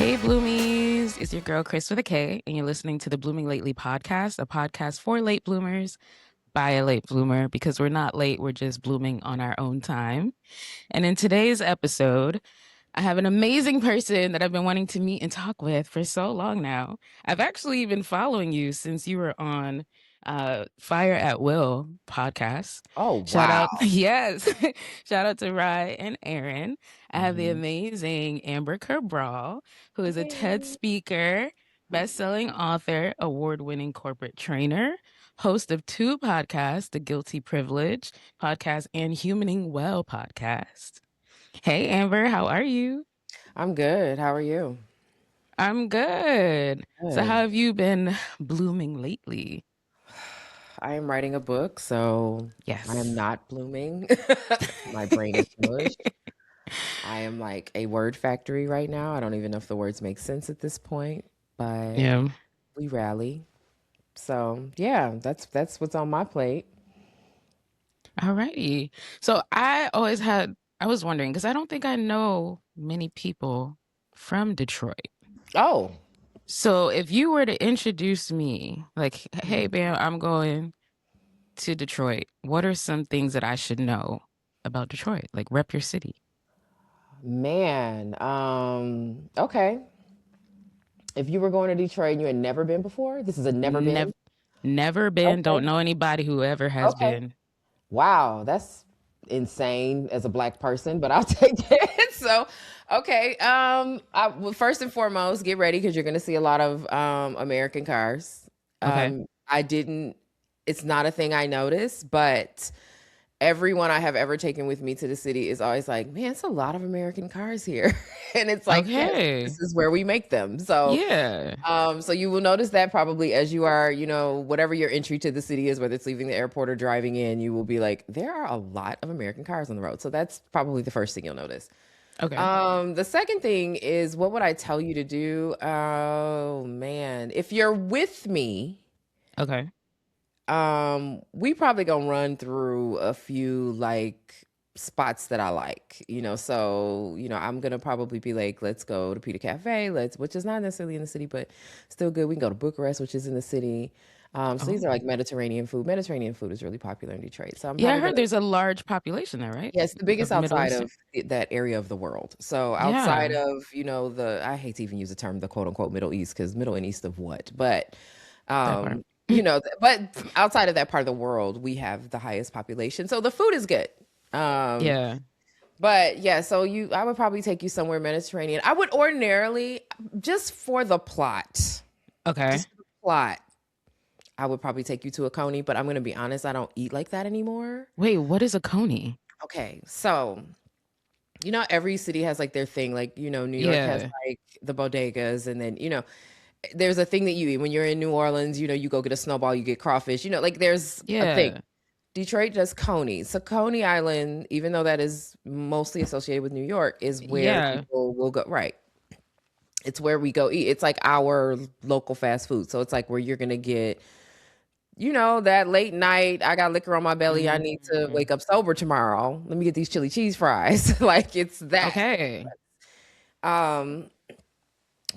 Hey, Bloomies. It's your girl, Chris with a K, and you're listening to the Blooming Lately podcast, a podcast for late bloomers by a late bloomer because we're not late, we're just blooming on our own time. And in today's episode, I have an amazing person that I've been wanting to meet and talk with for so long now. I've actually been following you since you were on Fire at Will podcast. Oh, Shout out, wow. yes, shout out to Rye and Aaron. I have the Mhm. amazing Amber Cabral, who is a TED Hey. speaker, best-selling author, award-winning corporate trainer, host of two podcasts, The Guilty Privilege podcast and Humaning Well podcast. Hey, Amber, how are you? I'm good. How are you? I'm good. So, how Good. have you been blooming lately? I am writing a book, so I am Yes. not blooming. My brain is mush. I am like a word factory right now. I don't even know if the words make sense at this point, but Yeah. we rally. So, yeah, that's what's on my plate. Alrighty. So, I was wondering because I don't think I know many people from Detroit. Oh. So, if you were to introduce me, like, hey, Mhm. Bam, I'm going to Detroit, what are some things that I should know about Detroit? Like, rep your city. Man, okay. If you were going to Detroit and you had never been before, this is a never Never, been. never been, Okay. don't know anybody who ever has Okay. been. Wow, that's insane as a black person, but I'll take it. So, okay. Well, first and foremost, get ready because you're going to see a lot of American cars. Okay. I didn't. It's not a thing I noticed, but everyone I have ever taken with me to the city is always like, "Man, it's a lot of American cars here," and it's like, "Yes, Okay. this is where we make them." So, Yeah. so you will notice that probably as you are, whatever your entry to the city is, whether it's leaving the airport or driving in, you will be like, there are a lot of American cars on the road. So that's probably the first thing you'll notice. Okay. The second thing is, what would I tell you to do? Oh man, if you're with me, Okay. we probably gonna run through a few like spots that I like, so I'm gonna probably be like, let's go to Peter Cafe, which is not necessarily in the city, but still good. We can go to Bucharest, which is in the city. So these are like Oh. Mediterranean food. Mediterranean food is really popular in Detroit. So I'm Yeah, I probably heard gonna there's a large population there, right? Yeah, it's the biggest Of Middle outside Eastern. of that area of the world. So outside Yeah, of, I hate to even use the term the quote unquote Middle East, because Middle and East of what? But that part. but outside of that part of the world, we have the highest population. So the food is good. Um, Yeah. but yeah, so I would probably take you somewhere Mediterranean. I would ordinarily, just for the plot, Okay. just for the plot, I would probably take you to a Coney, but I'm gonna be honest, I don't eat like that anymore. Wait, what is a coney? Okay, so every city has like their thing. Like, New York has Yeah. like the bodegas, and then, there's a thing that you eat when you're in New Orleans, you go get a snowball, you get crawfish, like there's a thing. Yeah. Detroit does Coney. So Coney Island, even though that is mostly associated with New York, is where Yeah. people will go. Right. It's where we go eat. It's like our local fast food. So it's like where you're gonna get, that late night, I got liquor on my belly, I need to Mm. wake up sober tomorrow. Let me get these chili cheese fries. Like it's that. Okay. Um,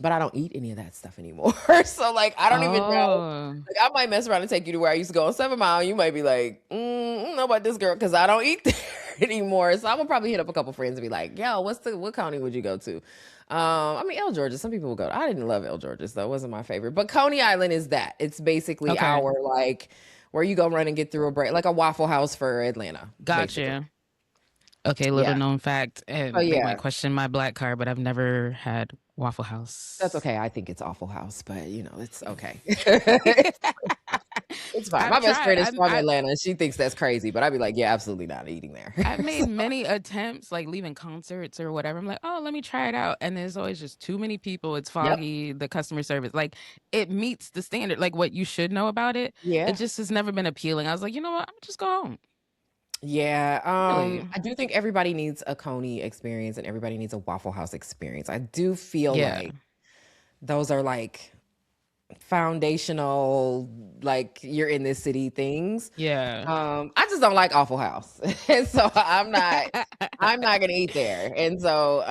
but I don't eat any of that stuff anymore. So like I don't even know. Oh. Like I might mess around and take you to where I used to go on 7 Mile. You might be like, I don't know about this girl because I don't eat there anymore. So I will probably hit up a couple friends and be like, yo, what county would you go to? I mean, El Georgia, some people will go. I didn't love El Georgia, though. It wasn't my favorite. But Coney Island is that. It's basically Okay. our like where you go run and get through a break, like a Waffle House for Atlanta, basically. Gotcha. Okay, Yeah. little known fact, Oh and they yeah. might question my black card, but I've never had Waffle That's House. okay. I think it's Awful House, but it's okay. It's fine. I've My best tried. friend is from Atlanta, and she thinks that's crazy, but I'd be like, yeah, absolutely not eating there. I've made So, many attempts, like leaving concerts or whatever. I'm like, oh, let me try it out. And there's always just too many people. It's yep. foggy. The customer service, like, it meets the standard, like what you should know about it. It Yeah. just has never been appealing. I was like, you know what? I'm just go home. Yeah. Really? I do think everybody needs a Coney experience and everybody needs a Waffle House experience. I do feel Yeah. like those are like foundational, like you're in this city things. Yeah. I just don't like Awful House. And so I'm not gonna eat there. And so,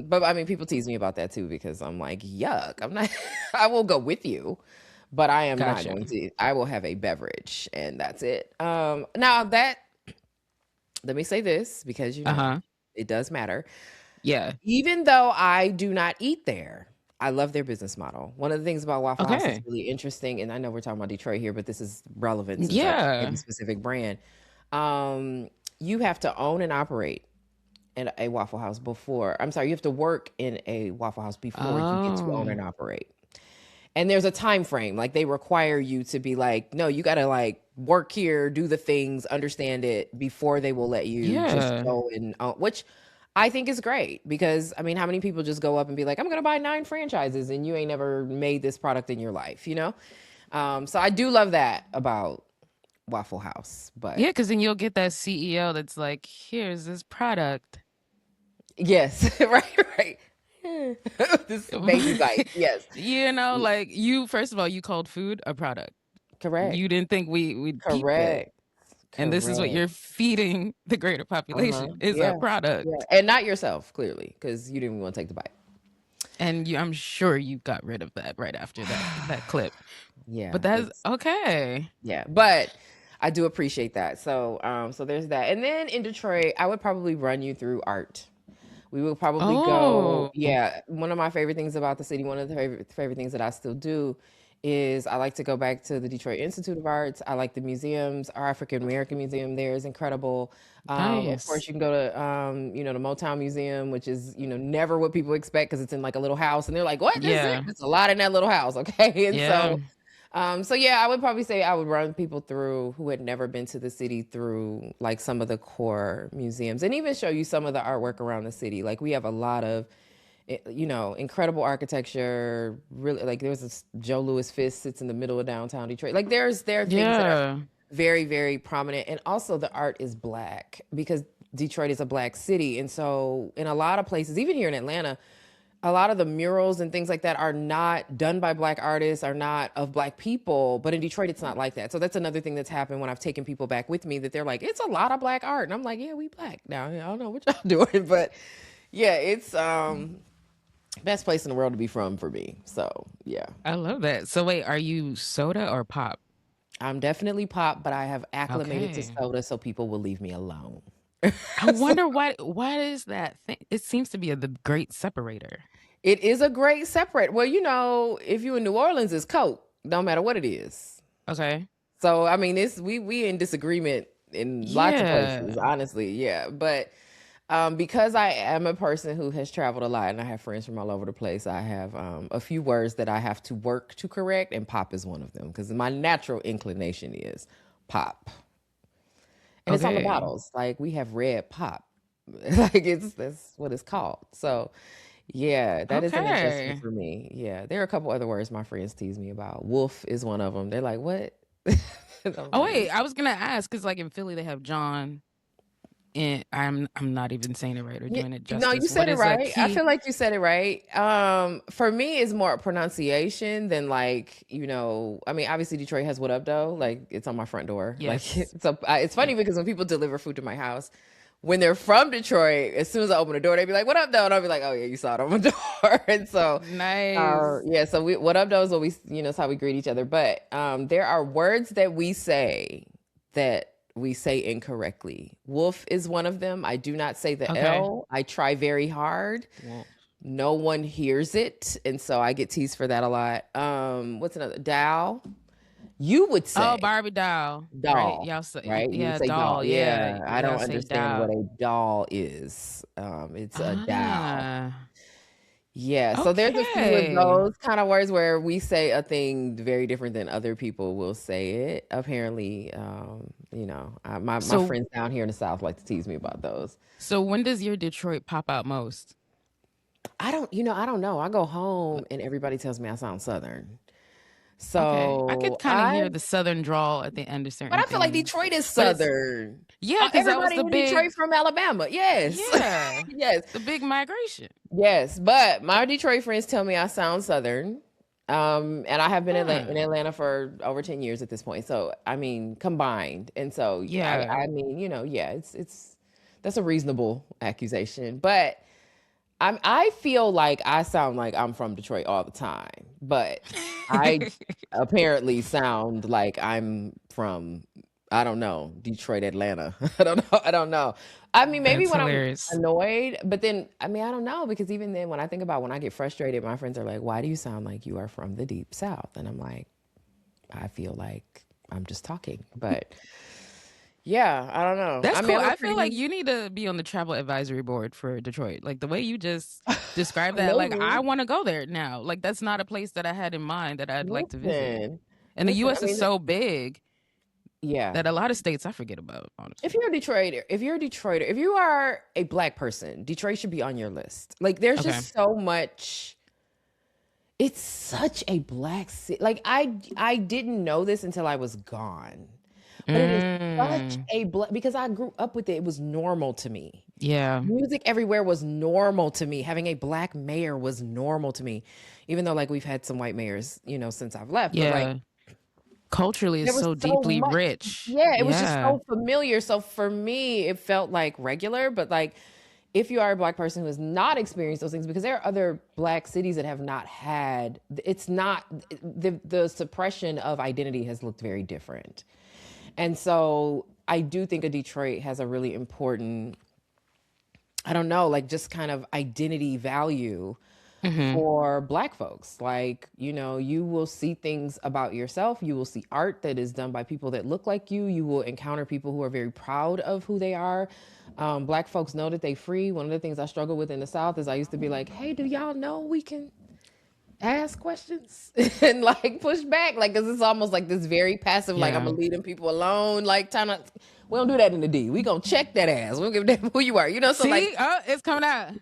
but I mean, people tease me about that too because I'm like, yuck. I'm not. I will go with you, but I am not Gotcha. going to. I will have a beverage, and that's it. Now that let me say this because Uh-huh. it does matter. Yeah. Even though I do not eat there, I love their business model. One of the things about Waffle House that's Okay. really interesting, and I know we're talking about Detroit here, but this is relevant since I named a Yeah. specific brand. You have to own and operate in a Waffle House before. I'm sorry, you have to work in a Waffle House before you get to own Oh. and operate. And there's a time frame. Like they require you to be like, no, you got to like work here, do the things, understand it before they will let you just Yeah. go and which I think is great because I mean, how many people just go up and be like, I'm going to buy 9 franchises and you ain't never made this product in your life, you know? So I do love that about Waffle House, Yeah, but because then you'll get that CEO that's like, here's this product. yes, right, right. This baby bite. Yes. Like you, first of all, you called food a product. Correct. You didn't think we'd peep that. Correct. And this is what Correct. you're feeding the greater Uh-huh. population is a Yeah. Yeah. product. And not yourself, clearly, because you didn't want to take the bite. And I'm sure you got rid of that right after that clip. Yeah, But that's it's okay. yeah, but I do appreciate that. So there's that. And then in Detroit, I would probably run you through art. We will probably go. Oh, Yeah, one of my favorite things about the city, one of the favorite things that I still do is I like to go back to the Detroit Institute of Arts. I like the museums. Our African American Museum there is incredible. Of nice. course, you can go to the Motown Museum, which is never what people expect because it's in like a little house, and they're like, "What? This is it? Yeah. It's a lot in that little house." Okay, and Yeah. so yeah, I would probably say I would run people through who had never been to the city through like some of the core museums and even show you some of the artwork around the city. Like we have a lot of incredible architecture. Really, like there's this Joe Louis Fisk sits in the middle of downtown Detroit. Like there are things that are Yeah. very, very prominent. And also the art is black because Detroit is a black city. And so in a lot of places, even here in Atlanta, a lot of the murals and things like that are not done by black artists, are not of black people. But in Detroit, it's not like that. So that's another thing that's happened when I've taken people back with me that they're like, it's a lot of black art. And I'm like, yeah, we black now. I don't know what y'all doing. But yeah, it's best place in the world to be from for me. So yeah. I love that. So wait, are you soda or pop? I'm definitely pop, but I have acclimated to Okay. soda so people will leave me alone. I So wonder what is that thing? It seems to be the great separator. it is a great separate. Well, if you in New Orleans, it's Coke, no matter what it is. Okay. So I mean, it's we in disagreement in lots of places, Yeah. honestly. Yeah, but because I am a person who has traveled a lot and I have friends from all over the place, I have a few words that I have to work to correct, and pop is one of them because my natural inclination is pop, and it's on the Okay. bottles. Like we have red pop, like that's what it's called. So yeah, that is an interesting Okay. for me. Yeah, there are a couple other words my friends tease me about. Wolf is one of them. They're like, "What?" And I'm Oh like, wait, I was gonna ask because like in Philly they have John, and I'm not even saying it right or yeah, doing it no, you justice. said What it is a right. I key? feel like you said it right. For me, it's more pronunciation than like, I mean, obviously Detroit has what up though. Like it's on my front door. Like Yes. it's funny because when people deliver food to my house, when they're from Detroit, as soon as I open the door, they be like, "What up, though?" And I'll be like, "Oh yeah, you saw it on my door." And so, Nice. yeah. So what up, though, is what it's how we greet each other. But there are words that we say incorrectly. Wolf is one of them. I do not say the Okay. L. I try very hard. Well, No one hears it, and so I get teased for that a lot. What's another? Dow. You would oh, say Barbie doll, right? doll, Y'all say right? You would yeah, say doll. doll. Yeah, Yeah, I don't y'all say understand what doll. a doll is. It's a doll. Ah. Yeah, so there's a few of Okay. those kind of words where we say a thing very different than other people will say it. Apparently, my So friends down here in the South like to tease me about those. so when does your Detroit pop out most? I don't know. I go home and everybody tells me I sound Southern. Okay. I could So kind of hear the southern drawl at the end of but certain I feel like things. Detroit is But it's Southern. yeah, because that was Everybody the in Detroit big from Alabama. Yes. yeah, Yes. the big migration. Yes. But my Detroit friends tell me I sound Southern. And I have been in Huh. Atlanta for over 10 years at this point. So, I mean, combined. And so Yeah. I mean, yeah, it's that's a reasonable accusation. But I feel like I sound like I'm from Detroit all the time, but I apparently sound like I'm from, I don't know, Detroit, Atlanta. I don't know. I don't know. I mean, maybe That's when I'm hilarious. annoyed, but then I mean, I don't know, because even then when I think about when I get frustrated, my friends are like, "Why do you sound like you are from the deep south?" And I'm like, I feel like I'm just talking. But yeah, I don't know. That's I mean, cool. I'm a I feel like pretty you need to be on the travel advisory board for Detroit. Like the way you just described that, like I maybe. want to go there now. Like that's not a place that I had in mind that I'd like to visit. Listen. And the Listen, I US is mean, so big yeah. that a lot of states I forget about, If honestly. you're a Detroiter, if you are a black person, Detroit should be on your list. Like there's Okay. just so much. It's such a black city. Like I didn't know this until I was gone. But it is such Mm, a black, because I grew up with it. It was normal to me. yeah. Music everywhere was normal to me. Having a black mayor was normal to me. Even though like we've had some white mayors, since I've left, but like Yeah. Culturally it's there was so so deeply much. rich. Yeah, it was just Yeah. so familiar. So for me, it felt like regular, but like if you are a black person who has not experienced those things, because there are other black cities that have not had, it's not, the suppression of identity has looked very different. And so I do think a Detroit has a really important, I don't know, like just kind of identity value Mhm. for black folks. Like, you will see things about yourself. You will see art that is done by people that look like you. You will encounter people who are very proud of who they are. Black folks know that they free. One of the things I struggle with in the South is I used to be like, hey, do y'all know we can ask questions and like push back? Like, cause it's almost like this very passive, like I'm Yeah. gonna leaving people alone, like trying to, we don't do that in the D. We gonna check that ass. We don't give a damn who you are, so like See? Oh, it's coming out.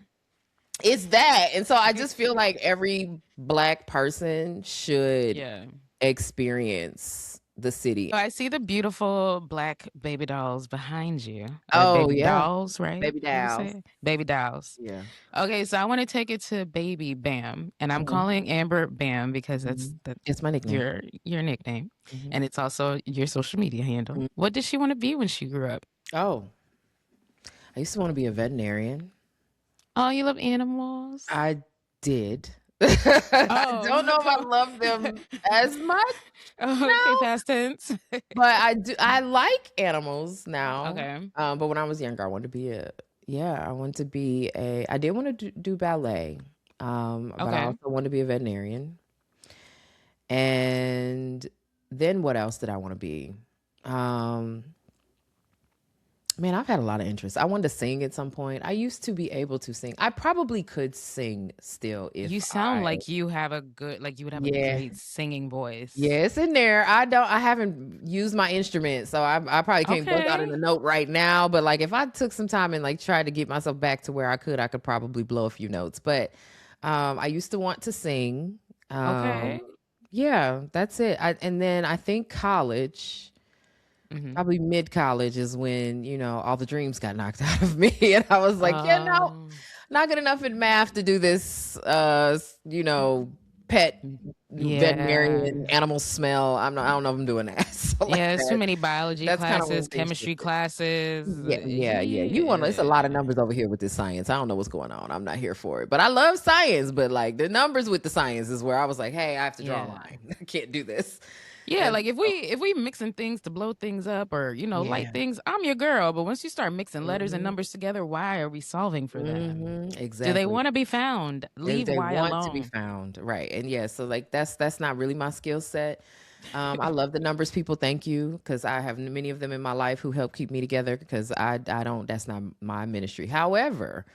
it's that. And so I just feel like every black person should Yeah. experience the So city. I see the beautiful black baby dolls behind you, or Oh baby yeah, dolls, right? baby Would you dolls. say baby dolls? Yeah. Okay, so I want to take it to Baby Bam, and I'm Mhm, calling Amber Bam because that's mhm. It's my nickname. your nickname, Mhm, and it's also your social media handle. mhm. What did she want to be when she grew up? Oh, I used to want to be a veterinarian. Oh, you love animals. I did. I don't Oh, know if I come. love them as much Oh, okay, now, past tense. but I do. I like animals now. Okay, But when I was younger, I wanted to be I wanted to be I did want to do ballet. But I okay. also wanted to be a veterinarian. And then what else did I want to be? Um, Man, I've had a lot of interests. I wanted to sing at some point. I used to be able to sing. I probably could sing still You if sound I, like you have a good, like you would have a yeah. great singing Yeah, voice. it's in there. I haven't used my instrument, so I probably can't bust out in a Okay, note right now. But like, if I took some time and like tried to get myself back to where I could probably blow a few notes. But I used to want to sing. okay. Yeah, that's it. And then I think college, Hmm. probably mid college, is when all the dreams got knocked out of me, and I was like, Um, not good enough in math to do this. Pet yeah. veterinarian animal smell. I don't know if I'm doing that. So like Yeah, it's too that. many biology That's kind of classes, when things chemistry shifted. classes. Yeah, yeah, yeah. It's a lot of Yeah. numbers over here with this science. I don't know what's going on. I'm not here for it. But I love science. But like the numbers with the science is where I was like, hey, I have to draw a Yeah. line. I can't do this. Yeah, And like so, if we mixing things to blow things up or light yeah. things, I'm your girl. But once you start mixing letters and Hmm. numbers together, why are we solving for them? Hmm. Do they Exactly. want to be found? If Leave they why want to be alone. found, right? And yeah, so like that's not really my skill set. I love the numbers people. Thank you, because I have many of them in my life who help keep me together. Because I don't. That's not my ministry. However,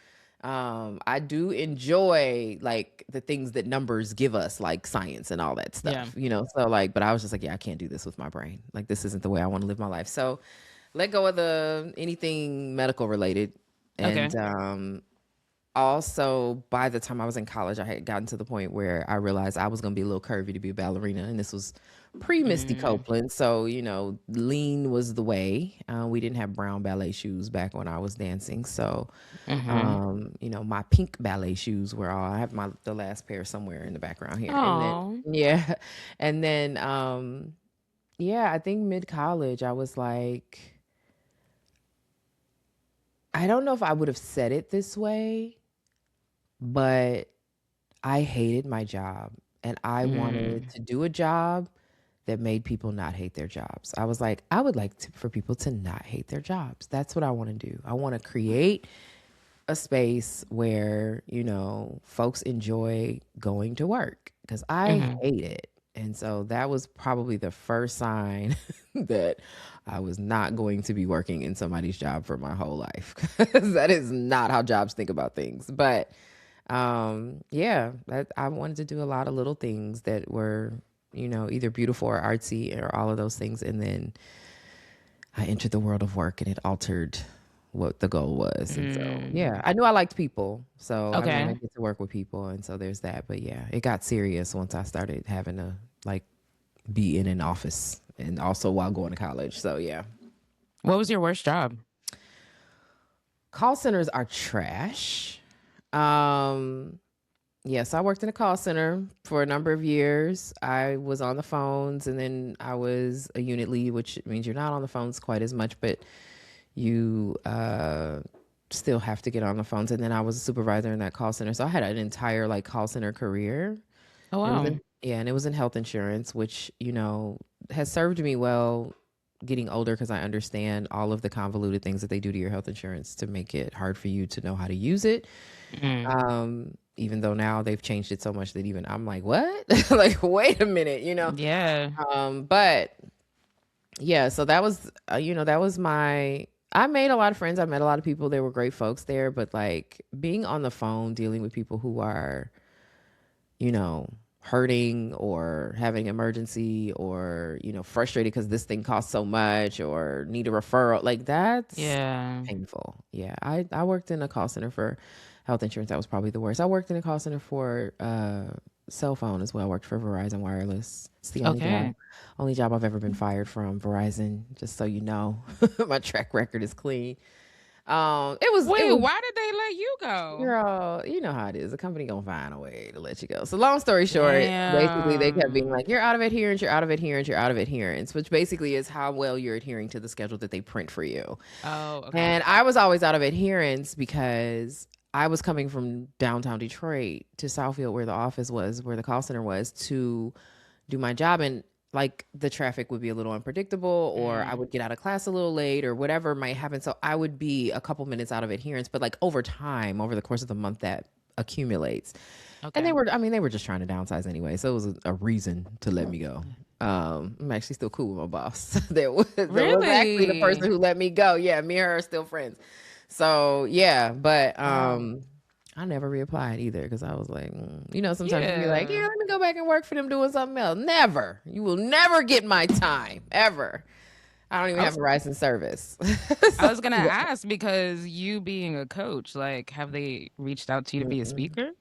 I do enjoy like the things that numbers give us, like science and all that Yeah. stuff. So like, but I was just like, yeah, I can't do this with my brain. Like this isn't the way I want to live my life. So let go of the anything medical related, Okay. and also, by the time I was in college, I had gotten to the point where I realized I was going to be a little curvy to be a ballerina. And this was pre Misty Mm, Copeland. So, lean was the way. We didn't have brown ballet shoes back when I was dancing. So, mm-hmm. my pink ballet shoes were all, I have the last pair somewhere in the background here. And then, Oh. yeah. And then, yeah, I think mid college, I was like, I don't know if I would have said it this way, but I hated my job and I wanted Mm, to do a job that made people not hate their jobs. I was like, I would like for people to not hate their jobs. That's what I want to do. I want to create a space where, folks enjoy going to work because I mm-hmm. hate it. And so that was probably the first sign that I was not going to be working in somebody's job for my whole life. 'Cause that is not how jobs think about things. But yeah, I wanted to do a lot of little things that were, either beautiful or artsy or all of those things. And then I entered the world of work and it altered what the goal was. And so, yeah, Mm. I knew I liked people. So I want to Okay. get to work with people. And so there's that. But yeah, it got serious once I started having to like be in an office and also while going to college. So yeah, What was your worst job? call centers are trash. Um, Yes, I worked in a call center for a number of years. I was on the phones and then I was a unit lead, which means you're not on the phones quite as much, but you still have to get on the phones. And then I was a supervisor in that call center. So I had an entire like call center career. Oh, And it was wow. in, yeah, and it was in health insurance, which, has served me well getting older because I understand all of the convoluted things that they do to your health insurance to make it hard for you to know how to use it. Mm. Even though now they've changed it so much that even I'm like, what? Like, wait a minute. Yeah. But yeah, so that was, that was I made a lot of friends. I met a lot of people. There were great folks there, but like being on the phone, dealing with people who are, you know, hurting or having emergency or, frustrated because this thing costs so much or need a referral, like that's Yeah. painful. Yeah. I worked in a call center for health insurance. That was probably the worst. I worked in a call center for cell phone as well. I worked for Verizon Wireless. It's the Okay. only job I've ever been fired from Verizon, just so you know. My track record is clean. It Wait, was why did they let you go? Girl, you know how it is. The company gonna find a way to let you go. So long story short, basically they kept being Damn. like, "You're out of adherence. You're out of adherence. You're out of adherence," which basically is how well you're adhering to the schedule that they print for you. Oh, okay. And I was always out of adherence because I was coming from downtown Detroit to Southfield, where the office was, where the call center was, to do my job. And like the traffic would be a little unpredictable, or I Mm. would get out of class a little late, or whatever might happen. So I would be a couple minutes out of adherence. But like over time, over the course of the month, that accumulates. And Okay. they were just trying to downsize anyway. So it was a reason to let me go. I'm actually still cool with my boss. That was actually the person Really? who let me go. Yeah, me and her are still friends. So yeah, but Wow. I never reapplied either because I was like, sometimes you be like, yeah, Yeah. let me go back and work for them doing something else. Never. You will never get my time ever. I don't even I have was a license service. I So, was gonna ask because you being a coach, like, have they reached out to you to be a mm-mm, speaker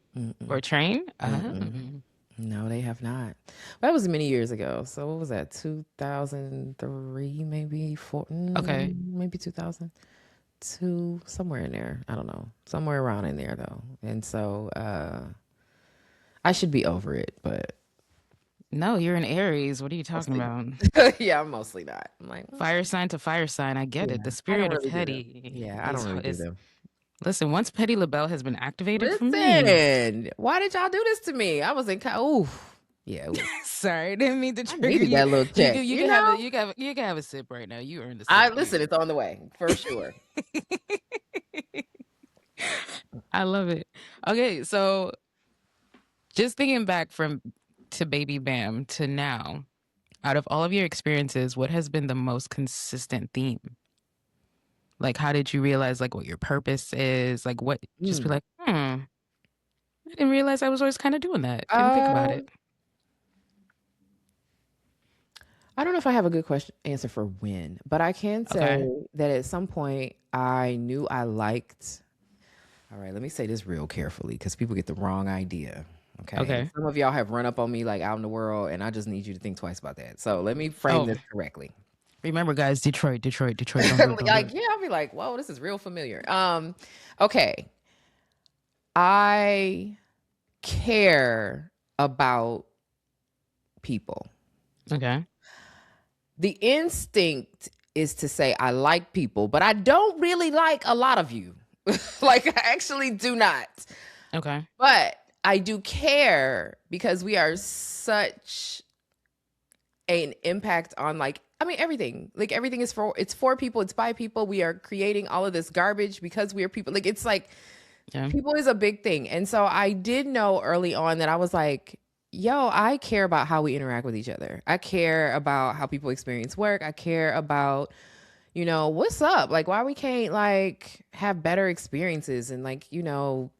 or mm-mm, train? mm-mm. No, they have not. That was many years ago. So what was that? 2003, maybe four, Okay. maybe 2002, somewhere in there. I don't know, somewhere around in there though. And so I should be over it, but No, you're an Aries. What are you talking mostly about? not. Yeah, I'm mostly not. I'm like, Fire sign to fire sign. I get yeah, it. The I don't spirit of really do them. petty Yeah, I don't really do is them. listen, once Petty LaBelle has been activated for me. Listen, why did y'all do this to me? I was in, ooh, yeah, it was. Sorry, didn't mean to I trigger needed you. that little You check, can you can have a you can have a sip right now. You earned a I sip. listen. It's on the way for sure. I love it. Okay, so just thinking back from to Baby Bam to now, out of all of your experiences, what has been the most consistent theme? Like, how did you realize like what your purpose is? Like, what? Just be Hmm. like, I didn't realize I was always kind of doing that. Didn't think about it. Um, I don't know if I have a good question answer for when, but I can say Okay. that at some point I knew I liked All right, let me say this real carefully because people get the wrong idea. Okay. And Okay. some of y'all have run up on me like out in the world, and I just need you to think twice about that. So let me frame Oh, this correctly. remember, guys, Detroit, Detroit, Detroit. Don't do it. Don't do Like, it. yeah, I'll be like, whoa, this is real familiar. Okay. I care about people. Okay. The instinct is to say I like people, but I don't really like a lot of you. Like, I actually do not. Okay. But I do care because we are such an impact on, like, I mean, everything. Like, everything is for people, it's by people. We are creating all of this garbage because we are people. Like, it's like Yeah. people is a big thing. And so I did know early on that I was like, yo, I care about how we interact with each other. I care about how people experience work. I care about, what's up? Like, why we can't, like, have better experiences and, like,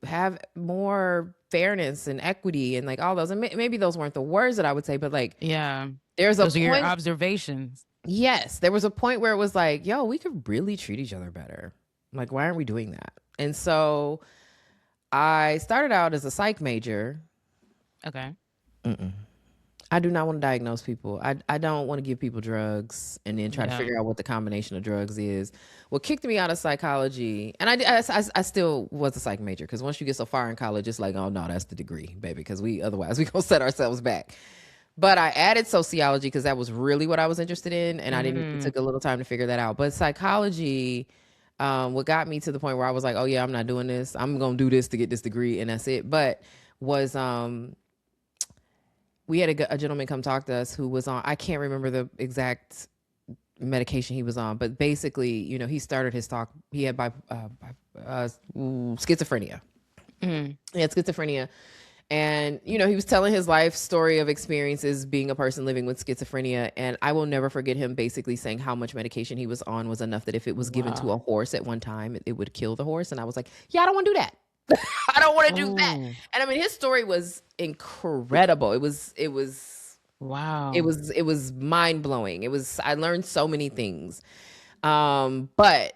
have more fairness and equity and, like, all those. And maybe those weren't the words that I would say, but, like, Yeah. there's a Those are your point. observations. Yes, there was a point where it was like, yo, we could really treat each other better. Like, why aren't we doing that? And so I started out as a psych major. Okay. I do not want to diagnose people. I don't want to give people drugs and then try to Yeah. figure out what the combination of drugs is. What kicked me out of psychology, and I still was a psych major because once you get so far in college, it's like, oh no, that's the degree, baby, because otherwise we gonna set ourselves back. But I added sociology because that was really what I was interested in, and it took a little time to figure that out. But psychology, what got me to the point where I was like, oh yeah, I'm not doing this. I'm gonna do this to get this degree, and that's it. But was we had a gentleman come talk to us who was on, I can't remember the exact medication he was on, but basically, he started his talk. He had schizophrenia. He had schizophrenia. And, he was telling his life story of experiences being a person living with schizophrenia. And I will never forget him basically saying how much medication he was on was enough that if it was given to a horse at one time, it would kill the horse. And I was like, yeah, I don't want to do that. I don't want to do that. Ooh. And I mean, his story was incredible. Wow. It was mind blowing. I learned so many things. But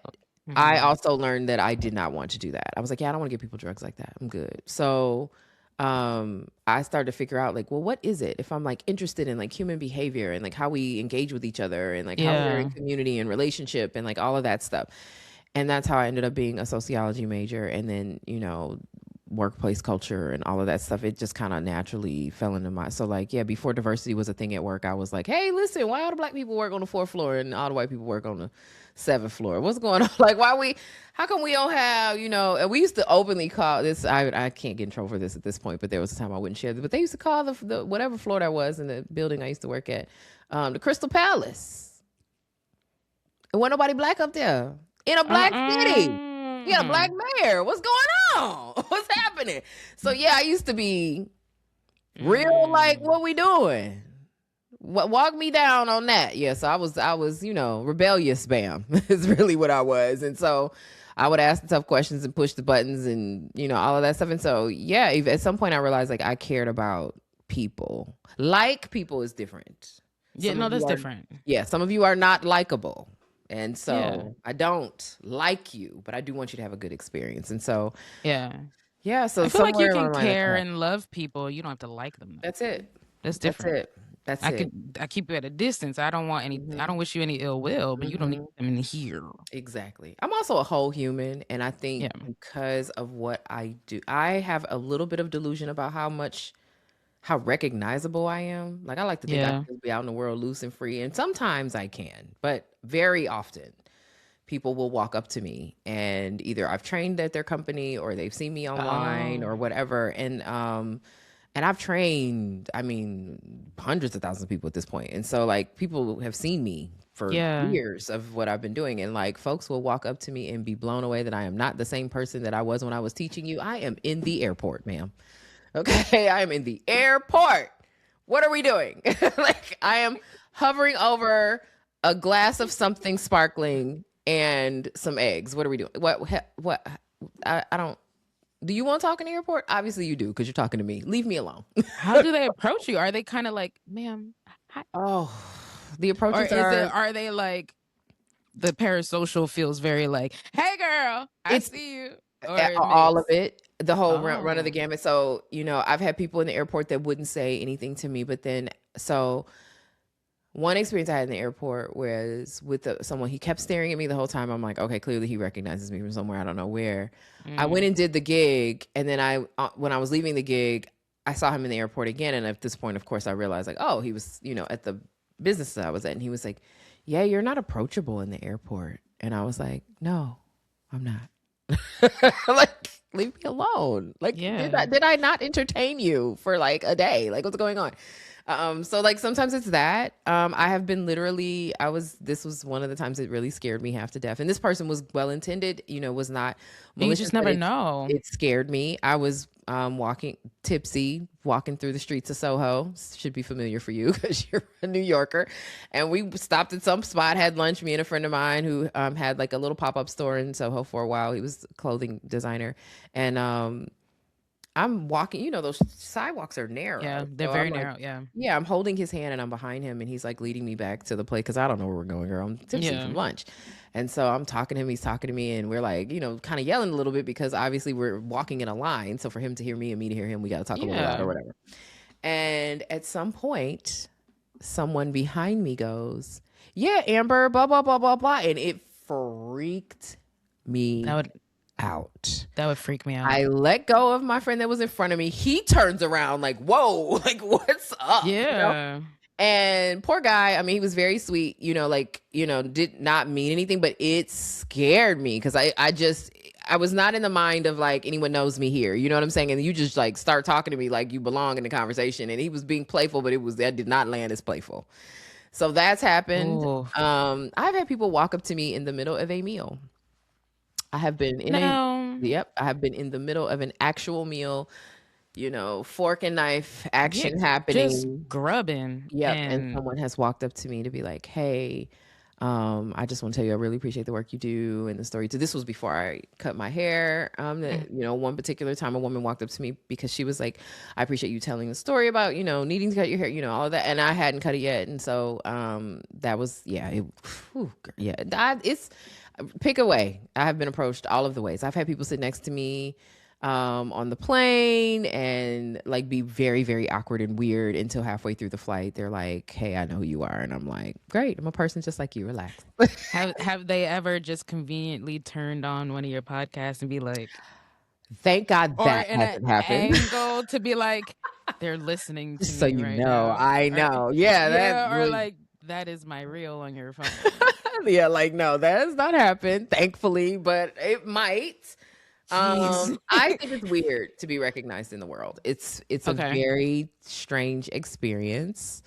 I also learned that I did not want to do that. I was like, yeah, I don't want to give people drugs like that. I'm good. So I started to figure out, like, well, what is it if I'm, like, interested in, like, human behavior and, like, how we engage with each other and, like, how we're in community and relationship and, like, all of that stuff. And that's how I ended up being a sociology major. And then, workplace culture and all of that stuff, it just kind of naturally fell into my, so, like, yeah, before diversity was a thing at work, I was like, hey, listen, why all the black people work on the 4th floor and all the white people work on the 7th floor? What's going on? Like, how come we don't have, and we used to openly call this, I can't get in trouble for this at this point, but there was a time I wouldn't share this, but they used to call the whatever floor that was in the building I used to work at, the Crystal Palace. And wasn't nobody black up there in a black city. You got a black mayor. What's going on? What's happening? So yeah, I used to be real like, what we doing? Walk me down on that. Yeah, so I was, rebellious, bam, is really what I was. And so I would ask the tough questions and push the buttons and, all of that stuff. And so, yeah, at some point I realized, like, I cared about people. Like people is different. Yeah, no, that's different. Yeah, some of you are not likable. And so Yeah. I don't like you, but I do want you to have a good experience. And so, Yeah. so I feel like you somewhere can around that care time. and love people. You don't have to like them, though. That's it. That's That's different. it. That's I it. keep you at a distance. I don't want any. I don't wish you any ill will, but you don't need them in here. Exactly. I'm also a whole human, and I think Yeah. because of what I do, I have a little bit of delusion about how recognizable I am. Like, I like to think I Yeah. can just be out in the world loose and free, and sometimes I can, but very often people will walk up to me and either I've trained at their company or they've seen me online or whatever. And I've trained, I mean, hundreds of thousands of people at this point. And so, like, people have seen me for years of what I've been doing. And, like, folks will walk up to me and be blown away that I am not the same person that I was when I was teaching you. I am in the airport, ma'am. Okay, I am in the airport. What are we doing? Like, I am hovering over a glass of something sparkling and some eggs. What are we doing? What? I don't. Do you want to talk in the airport? Obviously you do, because you're talking to me. Leave me alone. How do they approach you? Are they kind of like, ma'am? Oh, the Or approaches are. are they like the parasocial feels very like, hey girl, I see you. or a All of mix? it, the whole run of the Oh. gamut. So, I've had people in the airport that wouldn't say anything to me, but then so one experience I had in the airport was with someone. He kept staring at me the whole time. I'm like, okay, clearly he recognizes me from somewhere. I don't know where. I went Mm. and did the gig, and then when I was leaving the gig, I saw him in the airport again. And at this point, of course, I realized like, oh, he was, at the business that I was at, and he was like, "Yeah, you're not approachable in the airport." And I was like, "No, I'm not." Like, leave me alone. Like, Yeah. did I not entertain you for like a day? Like, what's going on? So like sometimes it's that. I have been literally, this was one of the times it really scared me half to death. And this person was well intended, was not You malicious, just but never know. it scared me. I was walking through the streets of Soho. Should be familiar for you because you're a New Yorker. And we stopped at some spot, had lunch, me and a friend of mine who had like a little pop-up store in Soho for a while. He was a clothing designer. And I'm walking, those sidewalks are Yeah, narrow. they're So very I'm like, narrow. Yeah. yeah, I'm holding his hand and I'm behind him and he's like leading me back to the place because I don't know where we're going, girl. I'm tipsy Yeah. from lunch. And so I'm talking to him, he's talking to me, and we're like, kind of yelling a little bit because obviously we're walking in a line. So for him to hear me and me to hear him, we got to talk a little loud or Yeah. whatever. And at some point, someone behind me goes, "Yeah, Amber, blah, blah, blah, blah, blah." And it freaked That me would out. that would freak me out. I let go of my friend that was in front of me. He turns around like, "Whoa, like what's up?" Yeah. And poor guy, I mean, he was very sweet, did not mean anything, but it scared me because I was not in the mind of like anyone knows me here. You know what I'm saying? And you just like start talking to me like you belong in the conversation. And he was being playful, but that did not land as playful. So that's happened. Oh. I've had people walk up to me in the middle of a meal. I have been in a No. Yep, I have been in the middle of an actual meal, fork and knife Yeah, action just happening. grubbing Yep, and and someone has walked up to me to be like, "Hey, I just want to tell you I really appreciate the work you do and the story." So this was before I cut my hair. mm, One particular time a woman walked up to me because she was like, "I appreciate you telling the story about, needing to cut your hair, all of that." And I hadn't cut it yet. And so that was yeah, it's pick a way. I have been approached all of the ways. I've had people sit next to me on the plane and like be very, very awkward and weird until halfway through the flight. They're like, "Hey, I know who you are." And I'm like, "Great. I'm a person just like you. Relax." have they ever just conveniently turned on one of your podcasts and be like, Thank God or that in an hasn't happened. angle to be like, they're listening to Just so me you right know, now, I or know. Yeah, that yeah, or would, like that is my reel on your phone. yeah, like no, that has not happened, thankfully, but it might. Jeez. I think it's weird to be recognized in the world. It's a Okay. very strange experience.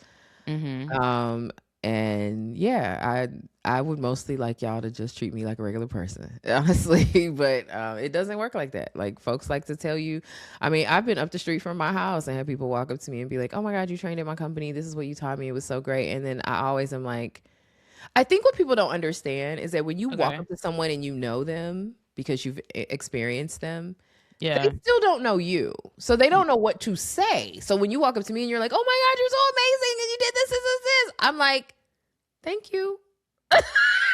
Mm-hmm. Um, and yeah, I would mostly like y'all to just treat me like a regular person, honestly. But it doesn't work like that. Like folks like to tell you. I mean, I've been up the street from my house and had people walk up to me and be like, "Oh my God, you trained at my company. This is what you taught me. It was so great." And then I always am like, I think what people don't understand is that when you walk Okay. up to someone and you know them because you've experienced them, they Yeah. still don't know you. So they don't know what to say. So when you walk up to me and you're like, "Oh my God, you're so amazing. And you did this, this, this, this." I'm like, "Thank you."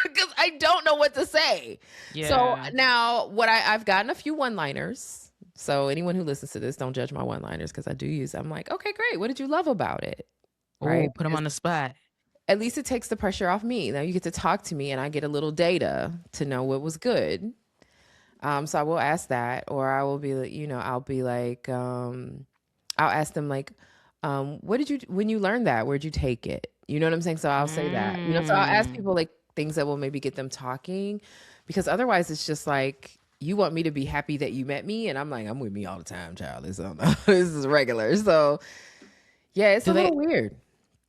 Because I don't know what to say. So Yeah. now I've gotten a few one-liners. So anyone who listens to this, don't judge my one-liners because I do use, I'm like, "Okay, great. What did you love about it?" Right? Oh, put them on the spot. At least it takes the pressure off me. Now you get to talk to me and I get a little data to know what was good. So I will ask that, or I will be like, I'll be like, I'll ask them like, what did you, when you learned that, where'd you take it? You know what I'm saying? So I'll say that, so I'll ask Mm. people like things that will maybe get them talking because otherwise it's just like, you want me to be happy that you met me. And I'm like, I'm with me all the time, child. This, I don't know. This is regular. So yeah, it's Do a they little weird.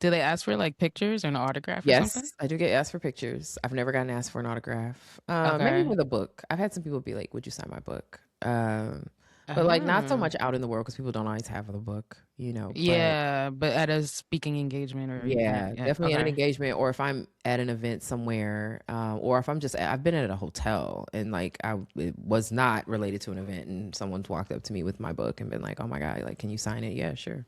do they ask for like pictures or an autograph or something? Yes, I do get asked for pictures. I've never gotten asked for an autograph. Maybe Okay. with a book. I've had some people be like, "Would you sign my book?" But like not so Oh. much out in the world because people don't always have the book. But Yeah, but at a speaking engagement or you yeah, can't. Yeah. definitely at an Okay. engagement or if I'm at an event somewhere, or if I've been at a hotel and like it was not related to an event and someone's walked up to me with my book and been like, "Oh my God, like, can you sign it?" Yeah, sure.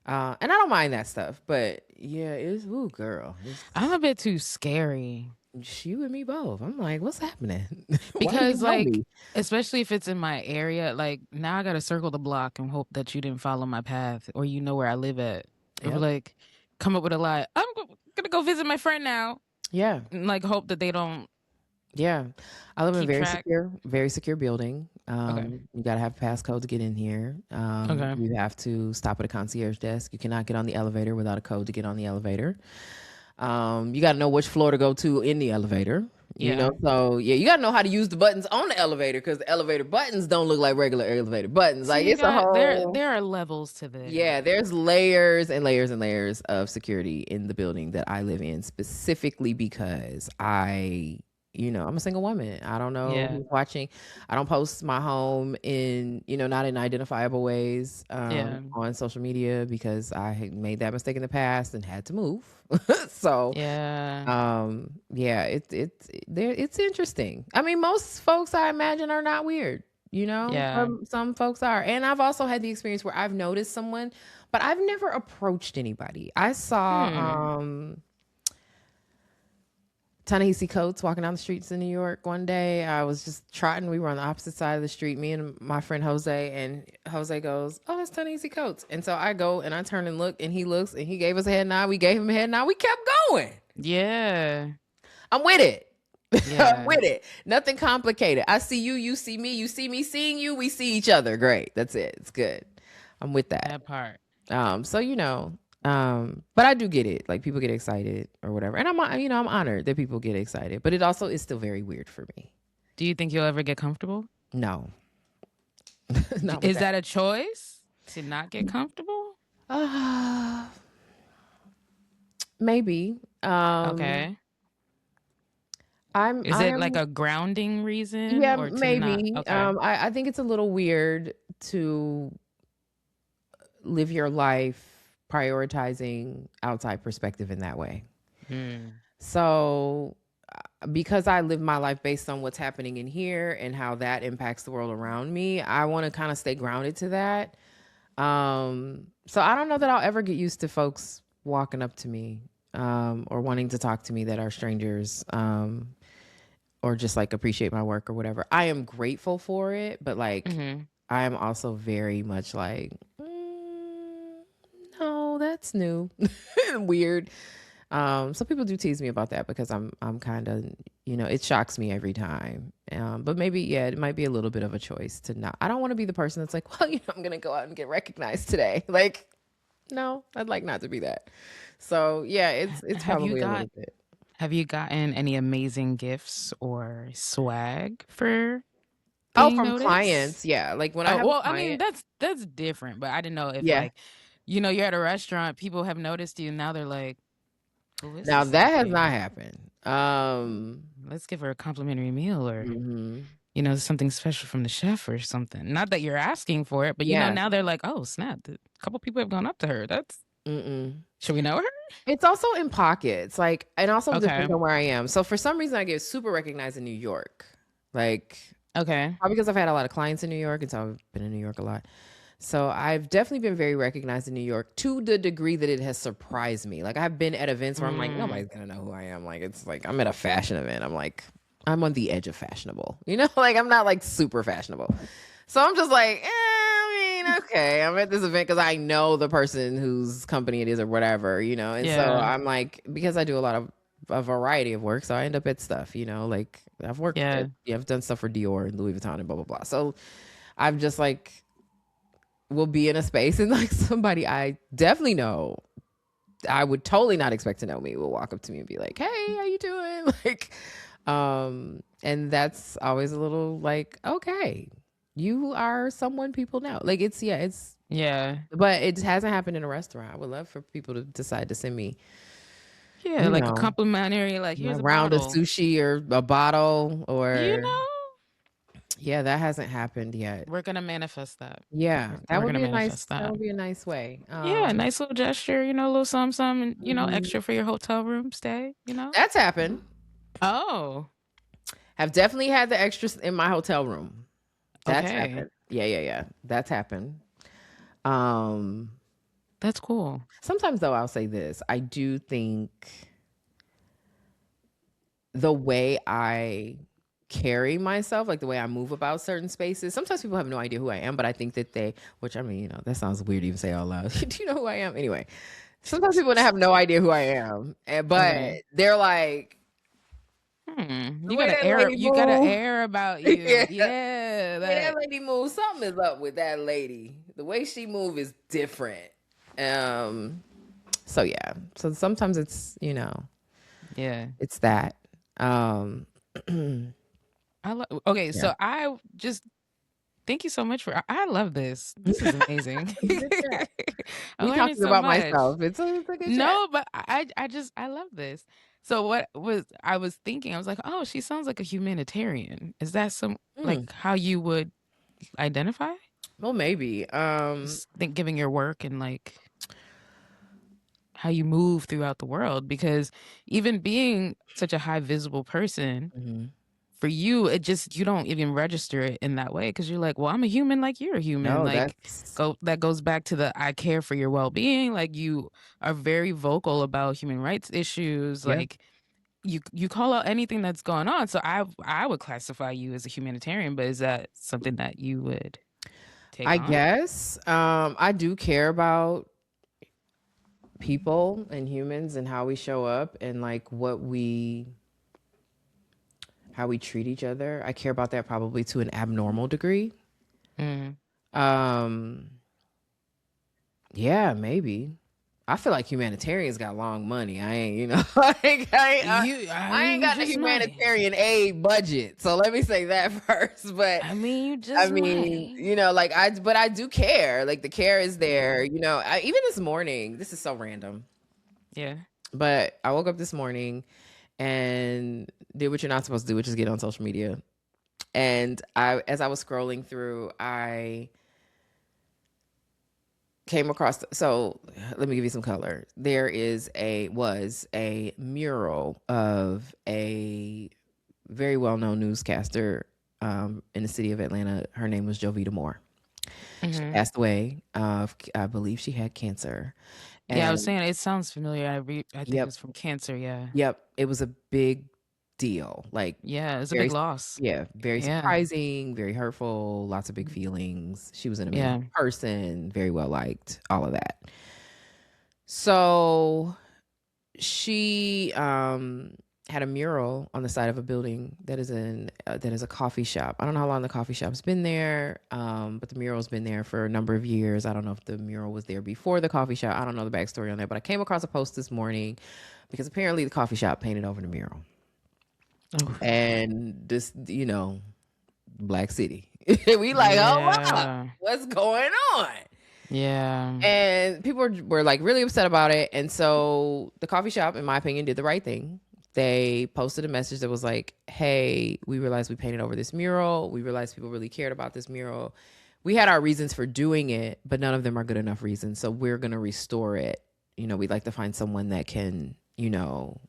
And I don't mind that stuff, but yeah, it's ooh, girl, I'm a bit too scary it's you and me both. I'm like, what's happening? Why do you because know like me? Especially if it's in my area. Like now I gotta circle the block and hope that you didn't follow my path or you know where I live at. Or Yep. like come up with a lie. Gonna go visit my friend now. Yeah. And like hope that they don't Yeah. I live in a keep track. very secure building. Okay. You got to have a passcode to get in here. Okay. You have to stop at a concierge desk. You cannot get on the elevator without a code to get on the elevator. You got to know which floor to go to in the elevator. You know, Yeah. so yeah, you got to know how to use the buttons on the elevator because the elevator buttons don't look like regular elevator buttons. So Like you it's a got whole, there are levels to yeah, this. there's layers and layers and layers of security in the building that I live in, specifically because I'm a single woman. I don't know Yeah. who's watching. I don't post my home in, not in identifiable ways Yeah. on social media because I had made that mistake in the past and had to move. So, Yeah. yeah, it's interesting. I mean, most folks I imagine are not weird. Yeah. Some folks are. And I've also had the experience where I've noticed someone, but I've never approached anybody. I saw Hmm. Ta-Nehisi Coates walking down the streets in New York one day. I was just trotting. We were on the opposite side of the street, me and my friend Jose, and Jose goes, "Oh, that's Ta-Nehisi Coates." And so I go and I turn and look, and he looks and he gave us a head nod. We gave him a head nod. We kept going. Yeah. I'm with it. I'm Yeah. with it. Nothing complicated. I see you, you see me, you see me seeing you, we see each other. Great. That's it. It's good. I'm with that. That part. So but I do get it. Like people get excited or whatever. And I'm honored that people get excited, but it also is still very weird for me. Do you think you'll ever get comfortable? No. Not with Is that. that a choice to not get comfortable? Uh, maybe. Okay. I'm Is I it like am a grounding reason yeah, or to not? maybe. Okay. I think it's a little weird to live your life prioritizing outside perspective in that way. Hmm. So because I live my life based on what's happening in here and how that impacts the world around me, I want to kind of stay grounded to that. So I don't know that I'll ever get used to folks walking up to me or wanting to talk to me that are strangers or just like appreciate my work or whatever. I am grateful for it, but like Hmm. I am also very much like, no, that's new and weird. So people do tease me about that because I'm kind of, it shocks me every time. But maybe, yeah, it might be a little bit of a choice to not. I don't want to be the person that's like, well, I'm gonna go out and get recognized today. Like, no, I'd like not to be that. So yeah, it's Have you probably a got little bit. have you gotten any amazing gifts or swag for Oh, being from noticed? clients, yeah. Like when I Oh, have a well, I mean, client, that's different, but I didn't know if yeah. like, you're at a restaurant, people have noticed you, and now they're like, "Who is Now this that has not lady? happened. Let's give her a complimentary meal or, Mhm. something special from the chef or something." Not that you're asking for it, but Yeah. now they're like, "Oh, snap, a couple people have gone up to her. That's Mm-mm. should we know her?" It's also in pockets, like, and also depends Okay. on where I am. So for some reason, I get super recognized in New York, like Okay. probably because I've had a lot of clients in New York, and so I've been in New York a lot. So I've definitely been very recognized in New York to the degree that it has surprised me. Like I've been at events where I'm like, Mm, nobody's gonna know who I am. Like it's like I'm at a fashion event. I'm like, I'm on the edge of fashionable. Like I'm not like super fashionable. So I'm just like, I mean, okay, I'm at this event because I know the person whose company it is or whatever, And so yeah. I'm like, because I do a lot of a variety of work, so I end up at stuff, like I've worked at, Yeah. yeah, I've done stuff for Dior and Louis Vuitton and blah blah blah. So I'm just like, will be in a space and like somebody I definitely know, I would totally not expect to know me, will walk up to me and be like, "Hey, how you doing?" Like, and that's always a little like, okay, you are someone people know. Like it's yeah, it's Yeah. but it hasn't happened in a restaurant. I would love for people to decide to send me, Yeah, you like a know, complimentary, like, a "Here's a round of bottle." sushi or a bottle You or know? yeah, that hasn't happened yet. We're gonna manifest that. Yeah, We're gonna manifest that that. would be a nice way. Yeah, nice little gesture, a little something, something, Mhm. extra for your hotel room stay. That's happened. Oh, Have definitely had the extras in my hotel room. That's okay. happened. Yeah, yeah, yeah. That's happened. Um, That's cool. Sometimes though I'll say this. I do think the way I carry myself, like the way I move about certain spaces. Sometimes people have no idea who I am, but I think that they, which I mean, you know, that sounds weird to even say out loud. Do you know who I am? Anyway, sometimes people have no idea who I am, but Okay. they're like, the You way got a that air. lady You got an move, air about yeah, you. Yeah. the way that That. lady moves, something is up with that lady. The way she move is different. Um, so yeah. So sometimes it's, you know, Yeah. it's that. Um, I love. Okay. yeah. So I just thank you so much for. I love this. This is amazing. It's a good chat. I'm Me learning talking so about much. myself. It's a good chat. No, but I just I love this. So what was I was thinking? I was like, oh, she sounds like a humanitarian. Is that some Mm, like how you would identify? well, maybe. Just think giving your work and like how you move throughout the world because even being such a high visible person Mhm. for you it just you don't even register it in that way because you're like well I'm a human like you're a human No, like that's go that goes back to the I care for your well-being like you are very vocal about human rights issues yeah. like you call out anything that's going on so I would classify you as a humanitarian but is that something that you would take I on? guess I do care about people and humans and how we show up and like how we treat each other. I care about that probably to an abnormal degree. Mm. Um yeah, maybe. I feel like humanitarians got long money. I ain't, you know, like I I mean ain't you got the just might. humanitarian aid budget. So let me say that first. But I mean you I just mean, might. you know, like but I do care. Like the care is there. You know, even this morning, this is so random, Yeah. but I woke up this morning and did what you're not supposed to do, which is get on social media. And as I was scrolling through, I came across. So let me give you some color. There was a mural of a very well known newscaster in the city of Atlanta. Her name was Jovita Moore. She Hmm. passed away of, I believe she had cancer. Yeah, I was And saying it sounds familiar. I think it yep, was from cancer. Yeah. yep, it was a big deal. Like Yeah, it's a big very, loss. yeah, very Yeah. surprising, very hurtful, lots of big feelings. She was an amazing Yeah. person, very well liked, all of that. So she had a mural on the side of a building that is a coffee shop. I don't know how long the coffee shop's been there, but the mural's been there for a number of years. I don't know if the mural was there before the coffee shop. I don't know the backstory on that, but I came across a post this morning because apparently the coffee shop painted over the mural, Oh, and this, you know, Black City. We like, oh wow, yeah. what's going on? Yeah. And people were like really upset about it. And so the coffee shop, in my opinion, did the right thing. They posted a message that was like, hey, we realized we painted over this mural. We realized people really cared about this mural. We had our reasons for doing it, but none of them are good enough reasons. So we're going to restore it. You know, we'd like to find someone that can, you know,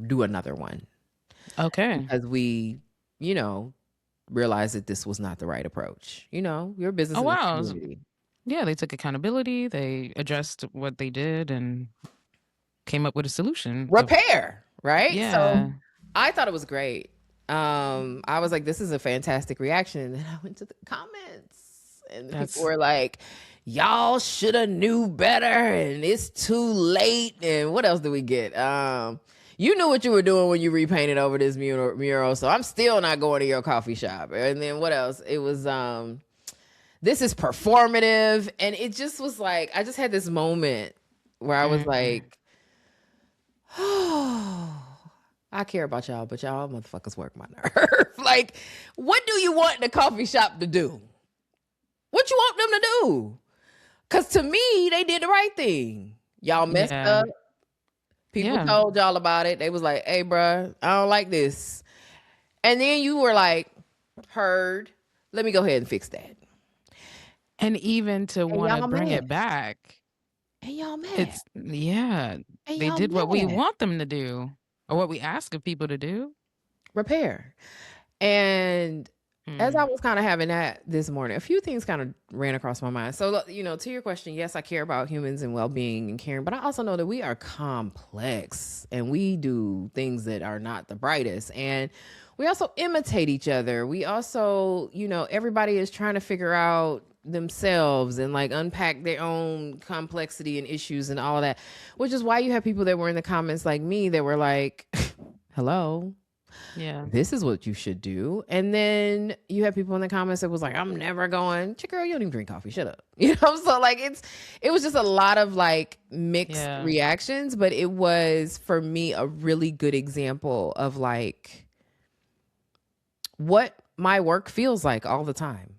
do another one Okay. because we, you know, realized that this was not the right approach. You know, you're a business Oh in the wow. community. Yeah, they took accountability. They addressed what they did and came up with a solution of Repair, right? So yeah. I thought it was great. I was like, this is a fantastic reaction. And then I went to the comments and the people That's were like, y'all should have knew better and it's too late. And what else did we get? You knew what you were doing when you repainted over this mural, so I'm still not going to your coffee shop. And then what else? It was this is performative. And it just was like, I just had this moment where I was mm, like, oh, I care about y'all, but y'all motherfuckers work my nerve. Like, what do you want the coffee shop to do? What you want them to do? Because to me, they did the right thing. Y'all messed yeah. up. People Yeah. told y'all about it. They was like, hey, bruh, I don't like this. And then you were like, heard. Let me go ahead and fix that. And even to And want to y'all bring mad. it back, And y'all mad. it's yeah, And they y'all did what we mad. want them to do or what we ask of people to do. Repair. And as Hmm. I was kind of having that this morning, a few things kind of ran across my mind. So, to your question, yes, I care about humans and well being and caring, but I also know that we are complex and we do things that are not the brightest. And we also imitate each other. We also, everybody is trying to figure out themselves and like unpack their own complexity and issues and all of that, which is why you have people that were in the comments like me that were like, hello, Yeah. this is what you should do. And then you have people in the comments that was like, I'm never going. Girl, you don't even drink coffee. Shut up. So like it was just a lot of like mixed Yeah. reactions, but it was for me a really good example of like what my work feels like all the time.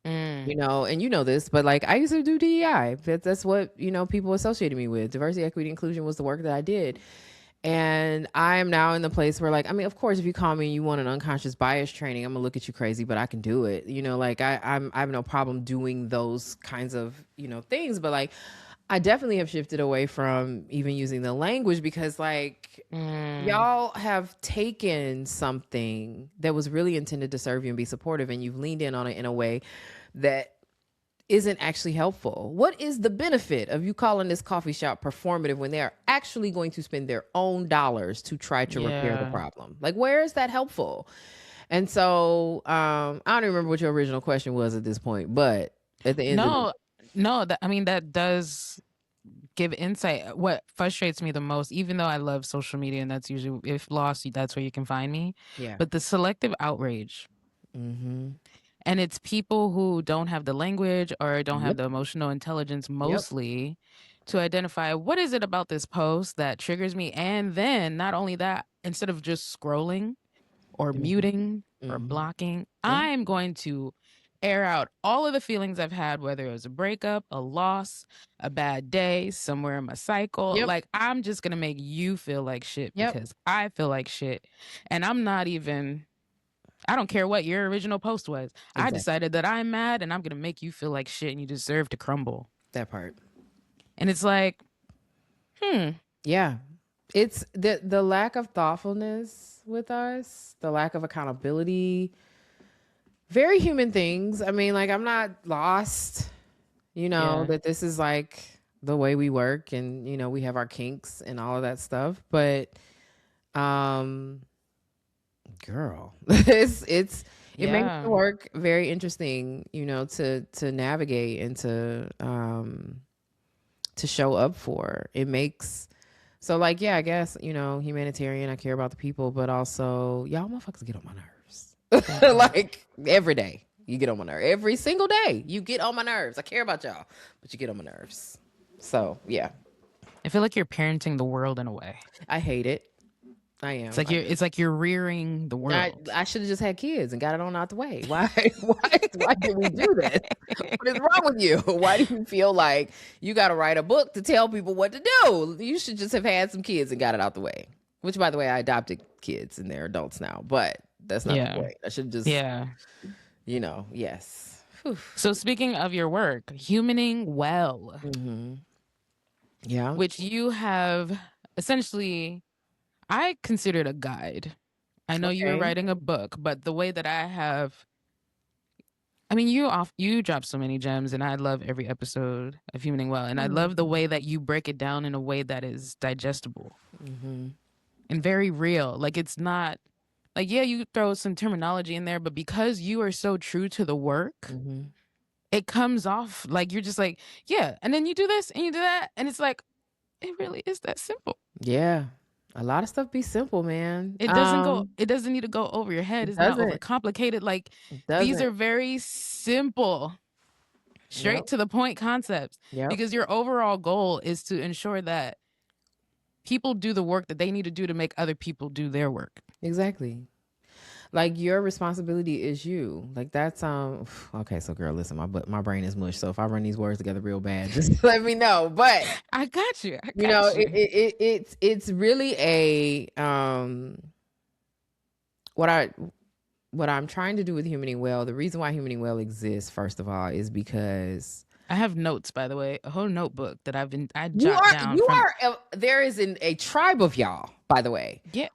Mm. And this, but like I used to do DEI. That's what, people associated me with. Diversity, equity, inclusion was the work that I did. And I am now in the place where, like, I mean, of course, if you call me and you want an unconscious bias training, I'm gonna look at you crazy, but I can do it. Like I have no problem doing those kinds of things. But like, I definitely have shifted away from even using the language because, like, Mm. y'all have taken something that was really intended to serve you and be supportive, and you've leaned in on it in a way that isn't actually helpful. What is the benefit of you calling this coffee shop performative when they are actually going to spend their own dollars to try to repair the Yeah. problem? Like, where is that helpful? And so I don't even remember what your original question was at this point, but at the end of it, No, no, I mean, that does give insight. What frustrates me the most, even though I love social media and that's usually, if lost, that's where you can find me, yeah. but the selective outrage. Mm-hmm. And it's people who don't have the language or don't have Yep. the emotional intelligence Yep. mostly to identify what is it about this post that triggers me. And then not only that, instead of just scrolling or Mm-hmm. muting or Mm-hmm. blocking, Yeah. I'm going to air out all of the feelings I've had, whether it was a breakup, a loss, a bad day, somewhere in my cycle. Yep. Like, I'm just going to make you feel like shit Yep. because I feel like shit. And I'm not even, I don't care what your original post was. I Exactly. decided that I'm mad and I'm going to make you feel like shit and you deserve to crumble. That part. And it's like, Yeah. It's the lack of thoughtfulness with us, the lack of accountability, very human things. I mean, like, I'm not lost, yeah, that this is like the way we work and, we have our kinks and all of that stuff. But, um, girl, it makes the yeah. work very interesting, to navigate and to show up for. It makes, so like, yeah, I guess, humanitarian, I care about the people, but also y'all motherfuckers get on my nerves. That part. Like every day. You get on my nerves. Every single day. You get on my nerves. I care about y'all, but you get on my nerves. So yeah. I feel like you're parenting the world in a way. I hate it. I It's am. like you're rearing the I, world. I should have just had kids and got it on out the way. Why why did we do this? What is wrong with you? Why do you feel like you got to write a book to tell people what to do? You should just have had some kids and got it out the way. Which, by the way, I adopted kids and they're adults now, but that's not the Yeah. point. I should just, Yeah. yes. Whew. So speaking of your work, humaning well, Mm-hmm. Yeah. which you have essentially, I considered a guide. I know you were Okay. writing a book, but the way that I have, I mean, you drop so many gems, and I love every episode of Humaning Well, and I love the way that you break it down in a way that is digestible Mm-hmm. and very real. Like, it's not like, yeah, you throw some terminology in there, but because you are so true to the work, Mm-hmm. it comes off like you're just like, yeah, and then you do this and you do that, and it's like, it really is that simple. Yeah. A lot of stuff be simple, man. It doesn't need to go over your head. It It's not doesn't. overcomplicated. Like, It these doesn't. are very simple, Yep. straight to the point concepts, Yep. because your overall goal is to ensure that people do the work that they need to do to make other people do their work. Exactly. Like, your responsibility is you. Like, that's okay, so girl, listen, my brain is mush. So if I run these words together real bad, just let me know. But I got you. I got you. it's really a what I'm trying to do with Humaning Well. The reason why Humaning Well exists, first of all, is because I have notes, by the way, a whole notebook that I you jot down from. there is a tribe of y'all, by the way. Yeah,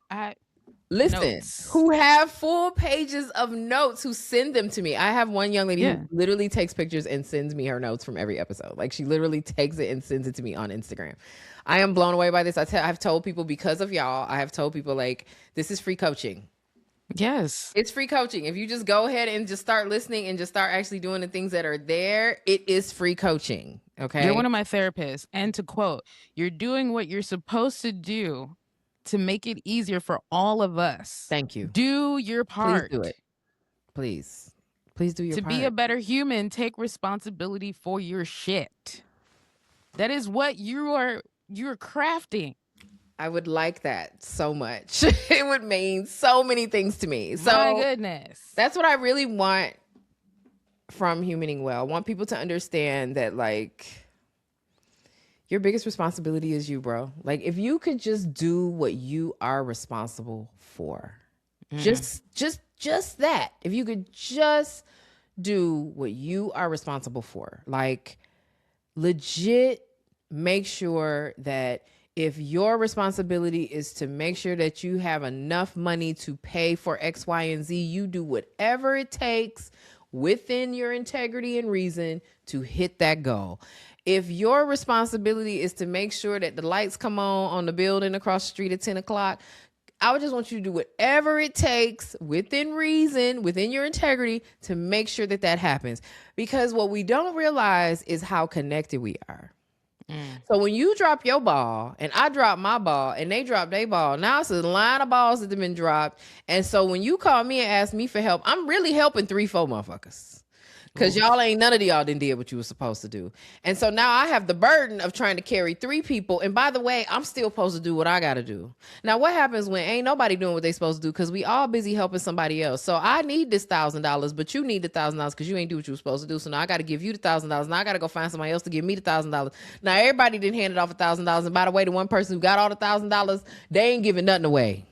Listen, Notes. who have full pages of notes, who send them to me. I have one young lady who Yeah. literally takes pictures and sends me her notes from every episode. Like she literally takes it and sends it to me on Instagram. I am blown away by this. I've told people, because of y'all, I have told people, like, this is free coaching. Yes. It's free coaching. If you just go ahead and just start listening and just start actually doing the things that are there, it is free coaching. Okay. You're one of my therapists. And to quote, you're doing what you're supposed to do to make it easier for all of us. Thank you. Do your Please part. do it. Please. Please do your To part. be a better human, take responsibility for your shit. That is what you're crafting. I would like that so much. It would mean so many things to me. So My goodness. that's what I really want from Humaning Well. I want people to understand that, like, your biggest responsibility is you, bro. Like, if you could just do what you are responsible for, just that. If you could just do what you are responsible for, like, legit make sure that if your responsibility is to make sure that you have enough money to pay for X, Y, and Z, you do whatever it takes within your integrity and reason to hit that goal. If your responsibility is to make sure that the lights come on the building across the street at 10 o'clock, I would just want you to do whatever it takes within reason, within your integrity, to make sure that that happens. Because what we don't realize is how connected we are. So when you drop your ball and I drop my ball and they drop their ball, now it's a line of balls that have been dropped. And so when you call me and ask me for help, I'm really helping 3-4 motherfuckers. Because y'all ain't, none of y'all didn't did what you were supposed to do. And so now I have the burden of trying to carry 3 people. And by the way, I'm still supposed to do what I got to do. Now, what happens when ain't nobody doing what they supposed to do? Because we all busy helping somebody else. So I need this $1,000, but you need the $1,000 because you ain't do what you were supposed to do. So now I got to give you the $1,000. Now I got to go find somebody else to give me the $1,000. Now everybody didn't hand it off $1,000. And by the way, the one person who got all the $1,000, they ain't giving nothing away.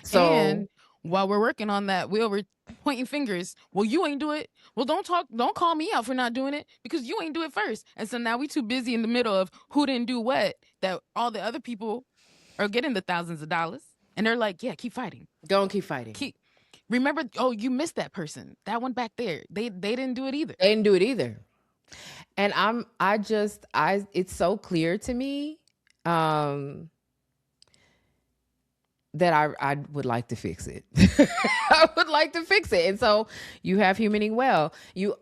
So, and while we're working on that, we over pointing fingers. Well, you ain't do it. Well, don't call me out for not doing it because you ain't do it first. And so now we too busy in the middle of who didn't do what, that all the other people are getting the thousands of dollars. And they're like, yeah, keep fighting. go and keep fighting. Remember, oh, you missed that person. That one back there. They didn't do it either. They didn't do it either. And it's so clear to me that I would like to fix it. I would like to fix it. And so you have Humaning Well.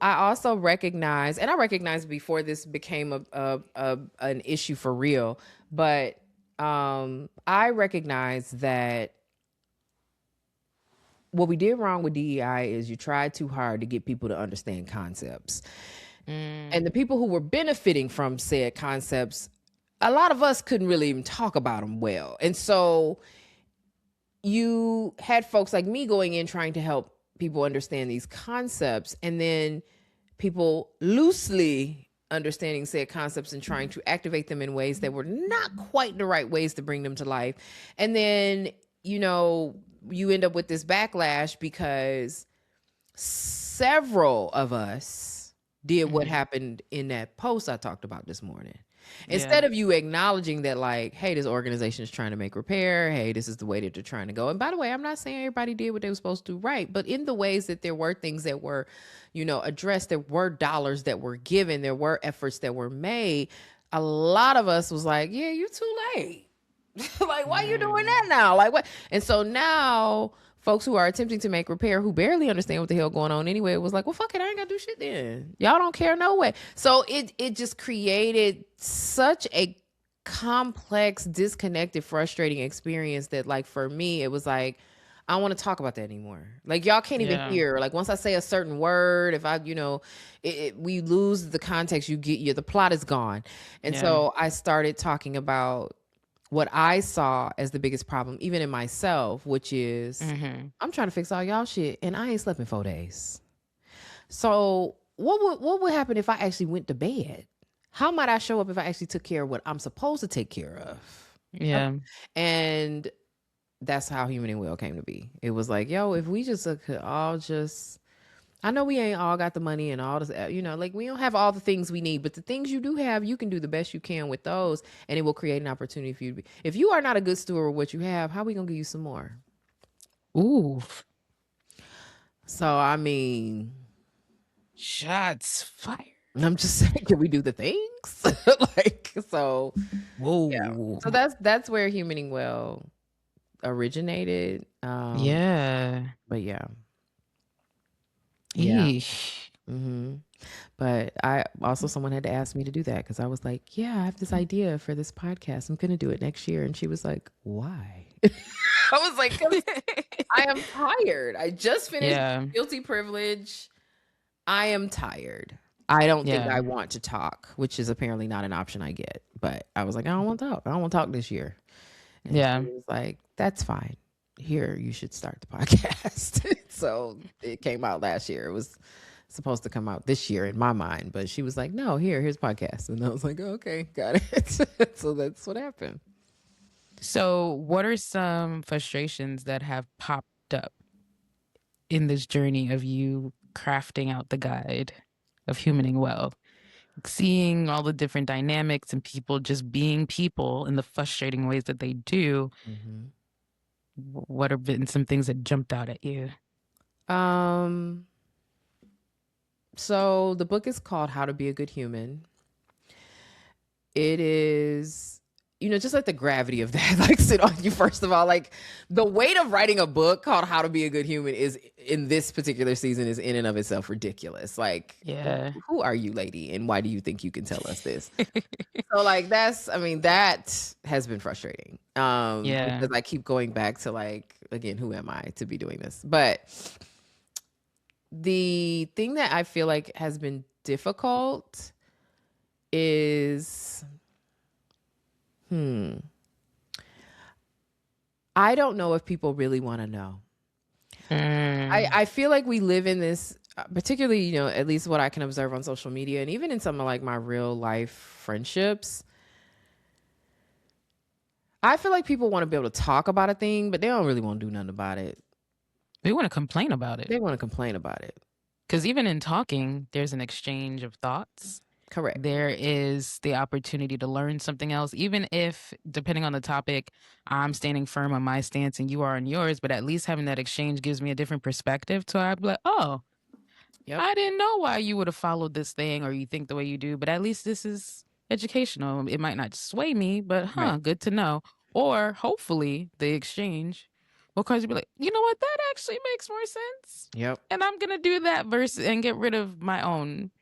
I also recognize, and I recognized before this became an issue for real, but I recognize that what we did wrong with DEI is you tried too hard to get people to understand concepts. And the people who were benefiting from said concepts, a lot of us couldn't really even talk about them well. And so you had folks like me going in trying to help people understand these concepts, and then people loosely understanding said concepts and trying to activate them in ways that were not quite the right ways to bring them to life. And then, you end up with this backlash because several of us did what happened in that post I talked about this morning. Instead of you acknowledging that, like, hey, this organization is trying to make repair. Hey, this is the way that they're trying to go. And by the way, I'm not saying everybody did what they were supposed to do right, but in the ways that there were things that were, addressed, there were dollars that were given, there were efforts that were made. A lot of us was like, yeah, you too late. Like, why you doing that now? Like, what? And so now folks who are attempting to make repair, who barely understand what the hell going on anyway, was like, well, fuck it, I ain't gotta do shit then. Y'all don't care no way. So it just created such a complex, disconnected, frustrating experience that, like, for me, it was like, I don't want to talk about that anymore. Like, y'all can't even hear. Like, once I say a certain word, if I, we lose the context, the plot is gone. And so I started talking about what I saw as the biggest problem, even in myself, which is I'm trying to fix all y'all shit and I ain't slept in 4 days. So what would happen if I actually went to bed? How might I show up if I actually took care of what I'm supposed to take care of? Yeah. And that's how Humaning Well came to be. It was like, yo, if we just could all just, I know we ain't all got the money and all this, like, we don't have all the things we need, but the things you do have, you can do the best you can with those, and it will create an opportunity for you to be. If you are not a good steward of what you have, how are we going to give you some more? Ooh, So, I mean, shots fired. I'm just saying, can we do the things? Like, so yeah. Whoa. So that's where Humaning Well originated. Yeah. But yeah. Yeah. Eesh. hmm But I also, someone had to ask me to do that because I was like, yeah, I have this idea for this podcast. I'm going to do it next year. And she was like, why? I was like, 'cause I am tired. I just finished Yeah. Guilty Privilege. I am tired. I don't think Yeah. I want to talk, which is apparently not an option I get. But I was like, I don't want to talk. I don't want to talk this year. And she Yeah. was like, that's fine. Here, you should start the podcast. So it came out last year. It was supposed to come out this year in my mind. But she was like, no, here's podcast. And I was like, okay, got it. So that's what happened. So, what are some frustrations that have popped up in this journey of you crafting out the guide of humaning well? Seeing all the different dynamics and people just being people in the frustrating ways that they do. Mm-hmm. What have been some things that jumped out at you? So the book is called How to Be a Good Human. It is, just like the gravity of that, like sit on you, first of all. Like the weight of writing a book called How to Be a Good Human is in this particular season is in and of itself ridiculous. Like, Yeah. who are you, lady? And why do you think you can tell us this? So like that has been frustrating. Yeah. Because I keep going back to like, again, who am I to be doing this? But the thing that I feel like has been difficult is I don't know if people really want to know. I feel like we live in this, particularly, at least what I can observe on social media and even in some of like my real life friendships. I feel like people want to be able to talk about a thing, but they don't really want to do nothing about it. They want to complain about it. They want to complain about it. Because even in talking, there's an exchange of thoughts. Correct. There is the opportunity to learn something else, even if, depending on the topic, I'm standing firm on my stance and you are on yours, but at least having that exchange gives me a different perspective. So I'd be like, oh, Yep. I didn't know why you would have followed this thing or you think the way you do, but at least this is educational. It might not sway me, but Right. good to know. Or hopefully the exchange will cause you to be like, you know what, that actually makes more sense. Yep. And I'm going to do that versus and get rid of my own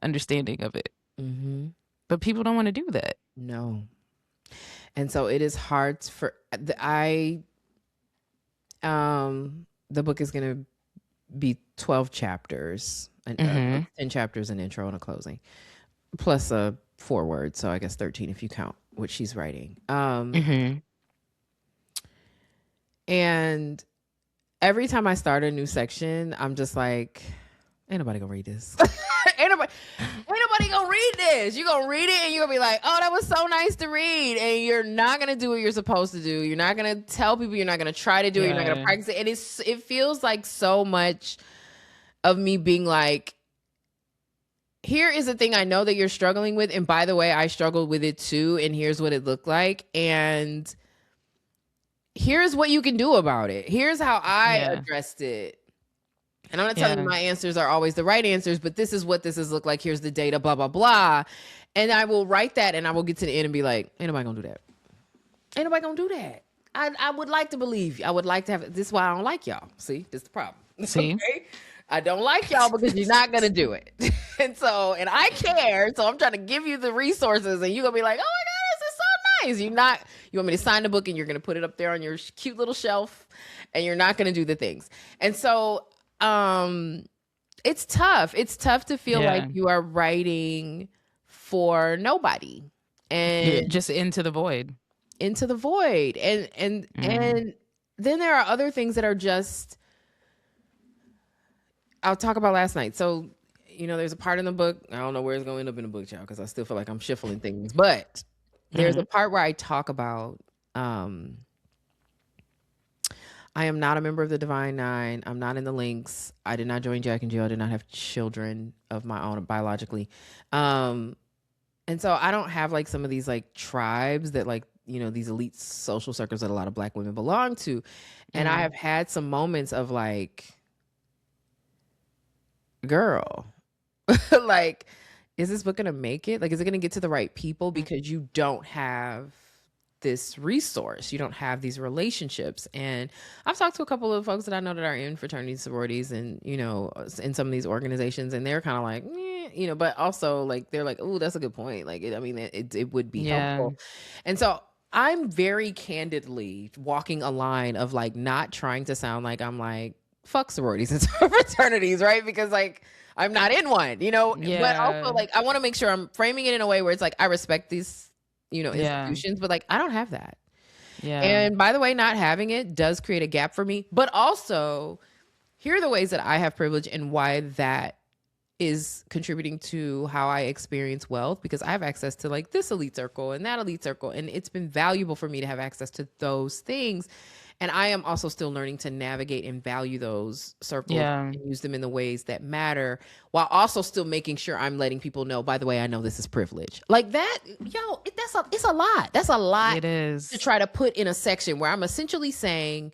understanding of it. Mm-hmm. But people don't want to do that. No. And so it is hard for the book is going to be 12 chapters, and 10 chapters, an intro and a closing, plus a foreword. So I guess 13 if you count what she's writing. And every time I start a new section, I'm just like, ain't nobody gonna read this. ain't nobody gonna read this. You're gonna read it and you're gonna be like, oh, that was so nice to read. And you're not gonna do what you're supposed to do. You're not gonna tell people, you're not gonna try to do it, you're not gonna practice it. And it feels like so much of me being like, here is the thing I know that you're struggling with. And by the way, I struggled with it too. And here's what it looked like. And here's what you can do about it. Here's how I addressed it. And I'm not telling you my answers are always the right answers, but this is what this has looked like. Here's the data, blah, blah, blah. And I will write that and I will get to the end and be like, ain't nobody gonna do that. Ain't nobody gonna do that. I would like to believe. I would like to have, this is why I don't like y'all. See, this is the problem. See? Okay? I don't like y'all because you're not gonna do it. And I care. So I'm trying to give you the resources and you're gonna be like, oh my God, this is so nice. You want me to sign the book and you're gonna put it up there on your cute little shelf and you're not gonna do the things. And so it's tough. It's tough to feel like you are writing for nobody and just into the void. And then there are other things that are just, I'll talk about last night. So, there's a part in the book, I don't know where it's going to end up in the book, child, because I still feel like I'm shuffling things, but there's a part where I talk about, I am not a member of the Divine Nine. I'm not in the Links. I did not join Jack and Jill. I did not have children of my own biologically. And so I don't have like some of these like tribes that like these elite social circles that a lot of Black women belong to. And I Mm. have had some moments of like, girl, like, is this book gonna make it? Like, is it gonna get to the right people? Mm. Because you don't have this resource, you don't have these relationships. And I've talked to a couple of folks that I know that are in fraternities, sororities, and in some of these organizations, and they're kind of like, but also like they're like, oh, that's a good point. Like, it would be Yeah. helpful. And so I'm very candidly walking a line of like not trying to sound like I'm like, fuck sororities and fraternities, right? Because like I'm not in one, but also Yeah. like I want to make sure I'm framing it in a way where it's like I respect these, Yeah. institutions, but like I don't have that. Yeah. And by the way, not having it does create a gap for me. But also, here are the ways that I have privilege and why that is contributing to how I experience wealth, because I have access to like this elite circle and that elite circle. And it's been valuable for me to have access to those things. And I am also still learning to navigate and value those circles Yeah. and use them in the ways that matter, while also still making sure I'm letting people know, by the way, I know this is privilege. Like that, it's a lot. That's a lot It to is. try to put in a section where I'm essentially saying,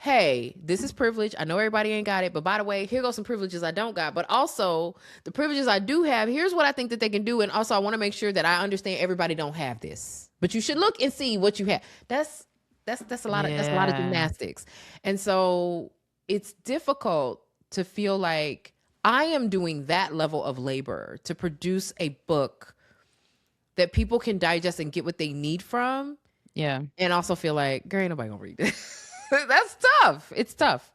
hey, this is privilege. I know everybody ain't got it, but by the way, here goes some privileges I don't got. But also the privileges I do have, here's what I think that they can do. And also I want to make sure that I understand everybody don't have this. But you should look and see what you have. That's a lot of Yeah. gymnastics. And so it's difficult to feel like I am doing that level of labor to produce a book that people can digest and get what they need from, Yeah. and also feel like, girl, ain't nobody gonna read this. That's tough. It's tough.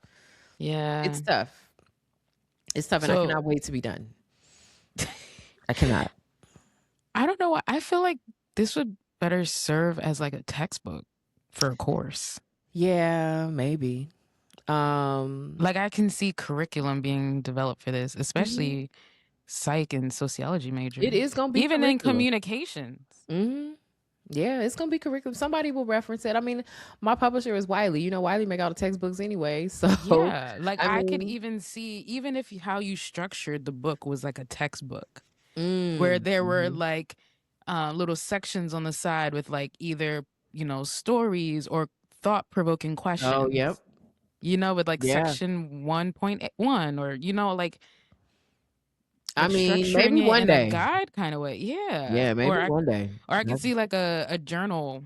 Yeah. It's tough. It's tough, and I So cannot wait to be done. I cannot. I don't know why I feel like this would better serve as like a textbook for a course. Yeah, maybe. Like I can see curriculum being developed for this, Mhm. especially psych and sociology It is majors, gonna be even in curriculum. communications. Hmm. Yeah, it's gonna be curriculum. Somebody will reference it. I mean, my publisher is Wiley. Wiley make all the textbooks anyway. So, Yeah, like I I could mean, even see, even if how you structured the book was like a textbook, where mm, there were mhm. like little sections on the side with like either, stories or thought-provoking Oh, yep. questions, with like Yeah. section 1.1 or, I like mean, structuring maybe it one in a day. guide kind of way. Yeah. Yeah, maybe one day. Or I could That's see like a journal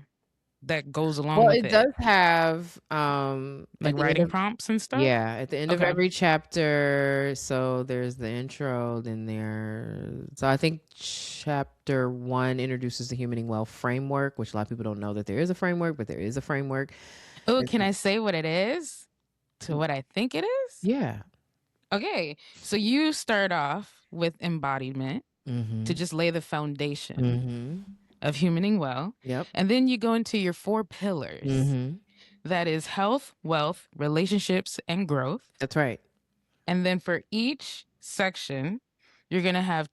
that goes along Well, with it it, does have like at the end writing of prompts and stuff. yeah, at the end of Okay. every chapter, so there's the intro, then so I think chapter 1 introduces the humaning wealth framework, which a lot of people don't know that there is a framework, but there is a framework. Oh, And can I say what it is to what I think it is? yeah. Okay. So you start off with embodiment to Mhm. just lay the foundation Mhm. of humaning well. Yep. And then you go into your 4 pillars. Mhm. That is health, wealth, relationships, and growth. That's right. And then for each section, you're going to have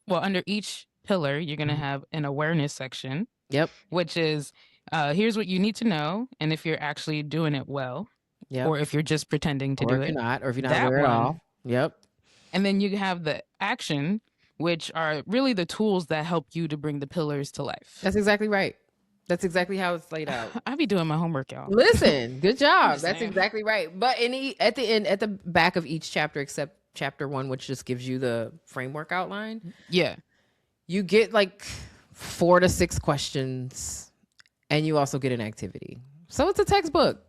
under each pillar, you're going to Mhm. have an awareness section, Yep. which is here's what you need to know. And if you're actually doing it well, Yep. or if you're just pretending to Or do if you're it, not, or if you're not that aware at all. one. Yep. And then you have the action, which are really the tools that help you to bring the pillars to life. That's exactly right. That's exactly how it's laid out. I be doing my homework, y'all. Listen, good I'm job. just That's saying. exactly right. But at the end, at the back of each chapter, except chapter 1, which just gives you the framework outline, Yeah. you get like 4 to 6 questions, and you also get an activity. So it's a textbook.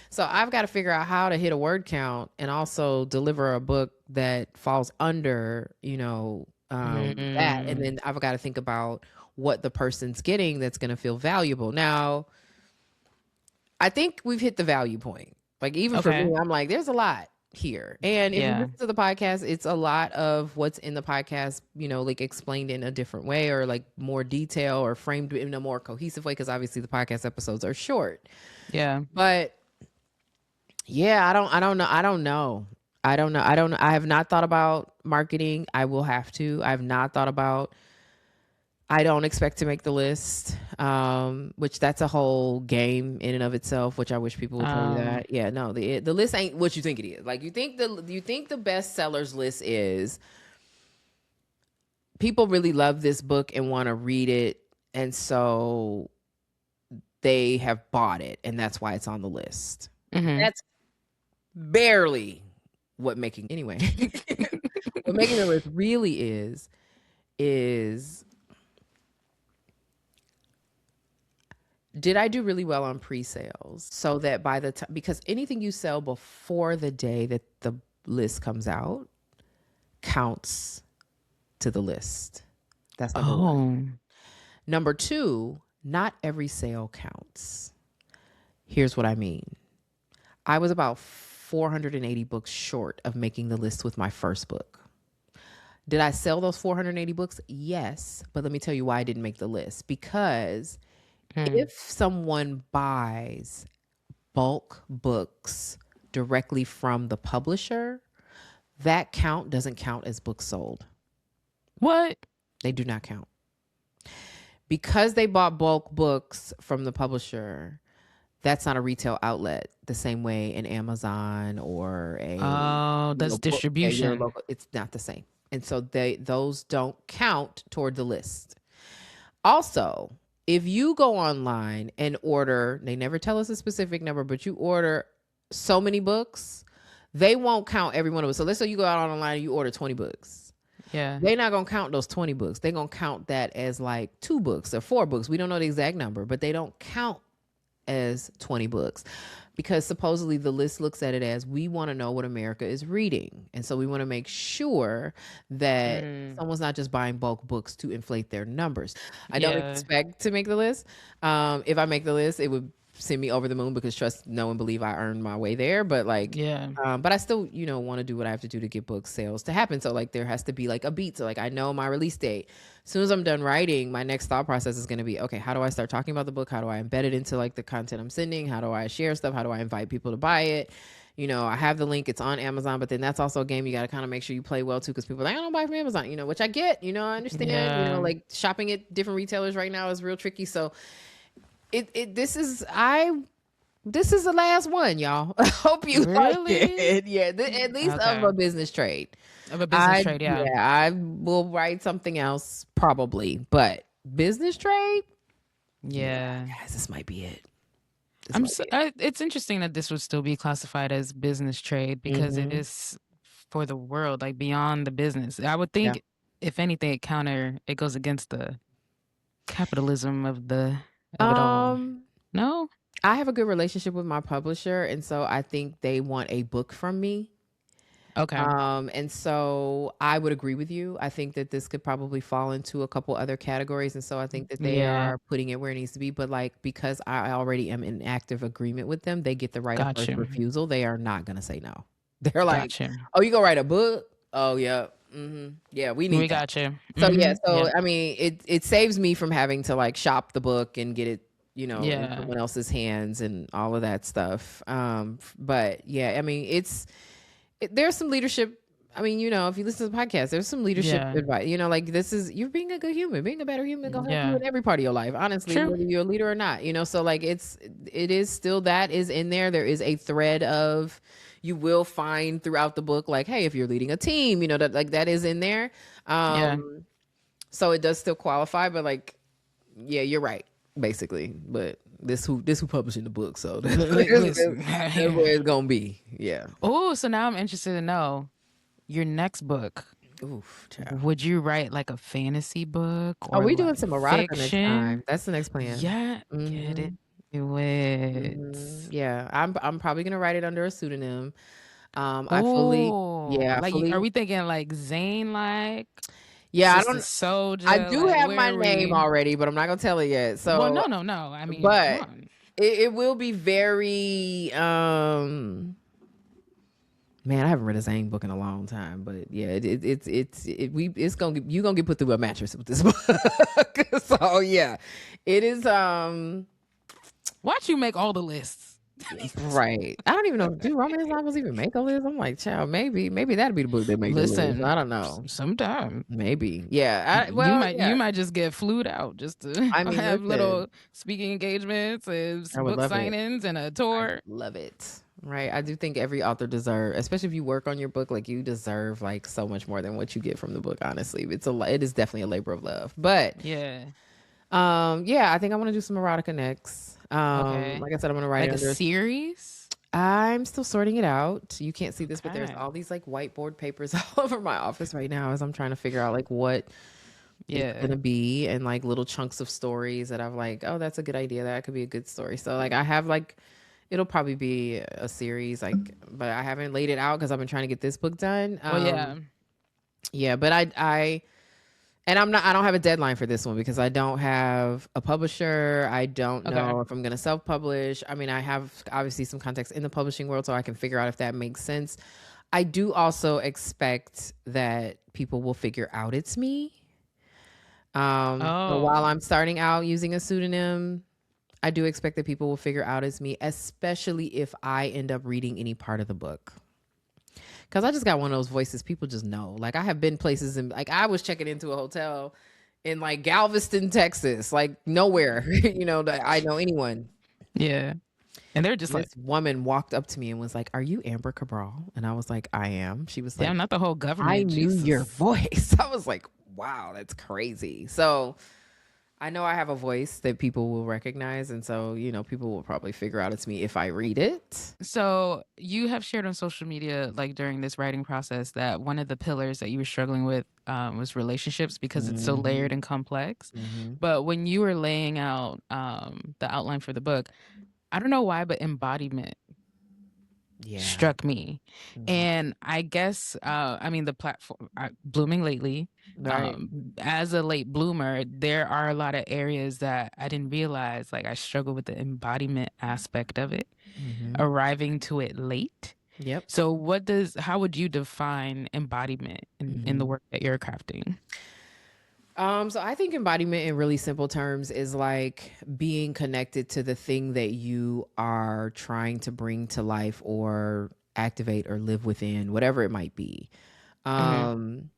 So I've got to figure out how to hit a word count and also deliver a book that falls under, that. And Mm, then I've got to think about what the person's getting that's going to feel valuable. Now, I think we've hit the value point. Like even for okay. me, I'm like, there's a lot here. And if you Yeah. listen to the podcast, it's a lot of what's in the podcast, like explained in a different way or like more detail or framed in a more cohesive way. Cause obviously the podcast episodes are short. Yeah. But yeah, I don't know. I have not thought about marketing. I will have to. I have not thought about I don't expect to make the list, which that's a whole game in and of itself. Which I wish people would tell you Um, that. Yeah, no, the list ain't what you think it is. Like you think the bestsellers list is people really love this book and want to read it, and so they have bought it, and that's why it's on the list. Mm-hmm. That's barely what making anyway. What making the list really is did I do really well on pre-sales so that by the time, because anything you sell before the day that the list comes out counts to the list. That's number one. Oh. Number two, not every sale counts. Here's what I mean. I was about 480 books short of making the list with my first book. Did I sell those 480 books? Yes. But let me tell you why I didn't make the list. Because if someone buys bulk books directly from the publisher, that count doesn't count as books sold. What? They do not count. Because they bought bulk books from the publisher, that's not a retail outlet the same way an Amazon or a That's book, your distribution. local, it's not the same. And so those don't count toward the list. Also, if you go online and order, they never tell us a specific number, but you order so many books, they won't count every one of them. So let's say you go out online and you order 20 books. Yeah. They're not going to count those 20 books. They're going to count that as like 2 books or 4 books. We don't know the exact number, but they don't count as 20 books because supposedly the list looks at it as we want to know what America is reading. And so we want to make sure that someone's not just buying bulk books to inflate their numbers. I don't expect to make the list. If I make the list, it would send me over the moon because trust, know, and believe I earned my way there. But like, but I still, want to do what I have to do to get book sales to happen. So like, there has to be like a beat. So like, I know my release date. As soon as I'm done writing, my next thought process is going to be, okay, how do I start talking about the book? How do I embed it into like the content I'm sending? How do I share stuff? How do I invite people to buy it? I have the link, it's on Amazon, but then that's also a game you got to kind of make sure you play well too. Cause people are like, I don't buy from Amazon, which I get, I understand, like shopping at different retailers right now is real tricky. So this is the last one, y'all. I hope you like it. Yeah, at least of a business trade. Of a business trade, yeah. Yeah, I will write something else probably, but business trade? Yeah. Guys, this might be it. It's interesting that this would still be classified as business trade because it is for the world, like beyond the business. I would think if anything, it goes against the capitalism of it all. No? I have a good relationship with my publisher, and so I think they want a book from me. Okay. And so I would agree with you. I think that this could probably fall into a couple other categories. And so I think that they are putting it where it needs to be. But like, because I already am in active agreement with them, they get the right of first refusal. They are not going to say no. They're like, oh, you go write a book? Oh, yeah. Yeah, we need got you. So I mean, it saves me from having to like shop the book and get it, in someone else's hands and all of that stuff. But yeah, I mean, there's some leadership. I mean, if you listen to the podcast, there's some leadership advice. Like you're being a good human, being a better human gonna help you in every part of your life. Honestly, whether you're a leader or not, so like it is still that is in there. There is a thread of you will find throughout the book, like, hey, if you're leading a team, that like that is in there. So it does still qualify, but like, yeah, you're right, basically. But this who publishing the book, so that's where it's gonna be. Yeah. Oh, so now I'm interested to know your next book. Oof, child. Would you write like a fantasy book? Or we doing some erotica next time? That's the next plan. Yeah, get it. Do it. Yeah, I'm probably gonna write it under a pseudonym. Like, are we thinking like Zane? Like, yeah, Sister Soldier. I do have my name already, but I'm not gonna tell it yet. So, well, no. I mean, but come on. It will be very. Man, I haven't read a Zane book in a long time, but yeah, you're gonna get put through a mattress with this book. So yeah, it is. Why'd you make all the lists? Right. I don't even know. Do romance novels even make a list? I'm like, child, maybe that'd be the book that makes the list. I don't know. Sometime. Maybe. Yeah. You might just get flued out just to have little speaking engagements and book signings and a tour. I love it. Right. I do think every author deserves, especially if you work on your book, like you deserve like so much more than what you get from the book. Honestly, it is definitely a labor of love. But yeah, I think I want to do some erotica next. Okay. Like I said, I'm gonna write it Like a under. series? I'm still sorting it out. You can't see this, but there's Okay. all these like whiteboard papers all over my office right now as I'm trying to figure out like what it's Yeah. gonna be, and like little chunks of stories that I've like, oh, that's a good idea. That could be a good story. So like I have like it'll probably be a series, like, but I haven't laid it out because I've been trying to get this book done. Well, yeah. Yeah, but and I don't have a deadline for this one because I don't have a publisher. I don't Okay. know if I'm going to self-publish. I mean, I have obviously some context in the publishing world so I can figure out if that makes sense. I do also expect that people will figure out it's me. But while Oh, I'm starting out using a pseudonym, I do expect that people will figure out it's me, especially if I end up reading any part of the book. Cause I just got one of those voices people just know. Like I have been places and like I was checking into a hotel in like Galveston, Texas, like nowhere, that I know anyone. yeah. And they're just like, This woman walked up to me and was like, "Are you Amber Cabral?" And I was like, "I am." She was like, damn, not the whole "I government. knew your Jesus. voice." I was like, "Wow, that's crazy." So I know I have a voice that people will recognize. And so, people will probably figure out it's me if I read it. So you have shared on social media, like during this writing process, that one of the pillars that you were struggling with was relationships because it's so layered Hmm. and complex. Hmm. But when you were laying out the outline for the book, I don't know why, but embodiment Yeah. struck me. Mhm. And I guess, I mean, the platform, Blooming Lately, Right. as a late bloomer, there are a lot of areas that I didn't realize, like I struggle with the embodiment aspect of it, Hmm. arriving to it late. Yep. So how would you define embodiment in the Hmm. work that you're crafting? So I think embodiment in really simple terms is like being connected to the thing that you are trying to bring to life or activate or live within, whatever it might be. Hmm. Um,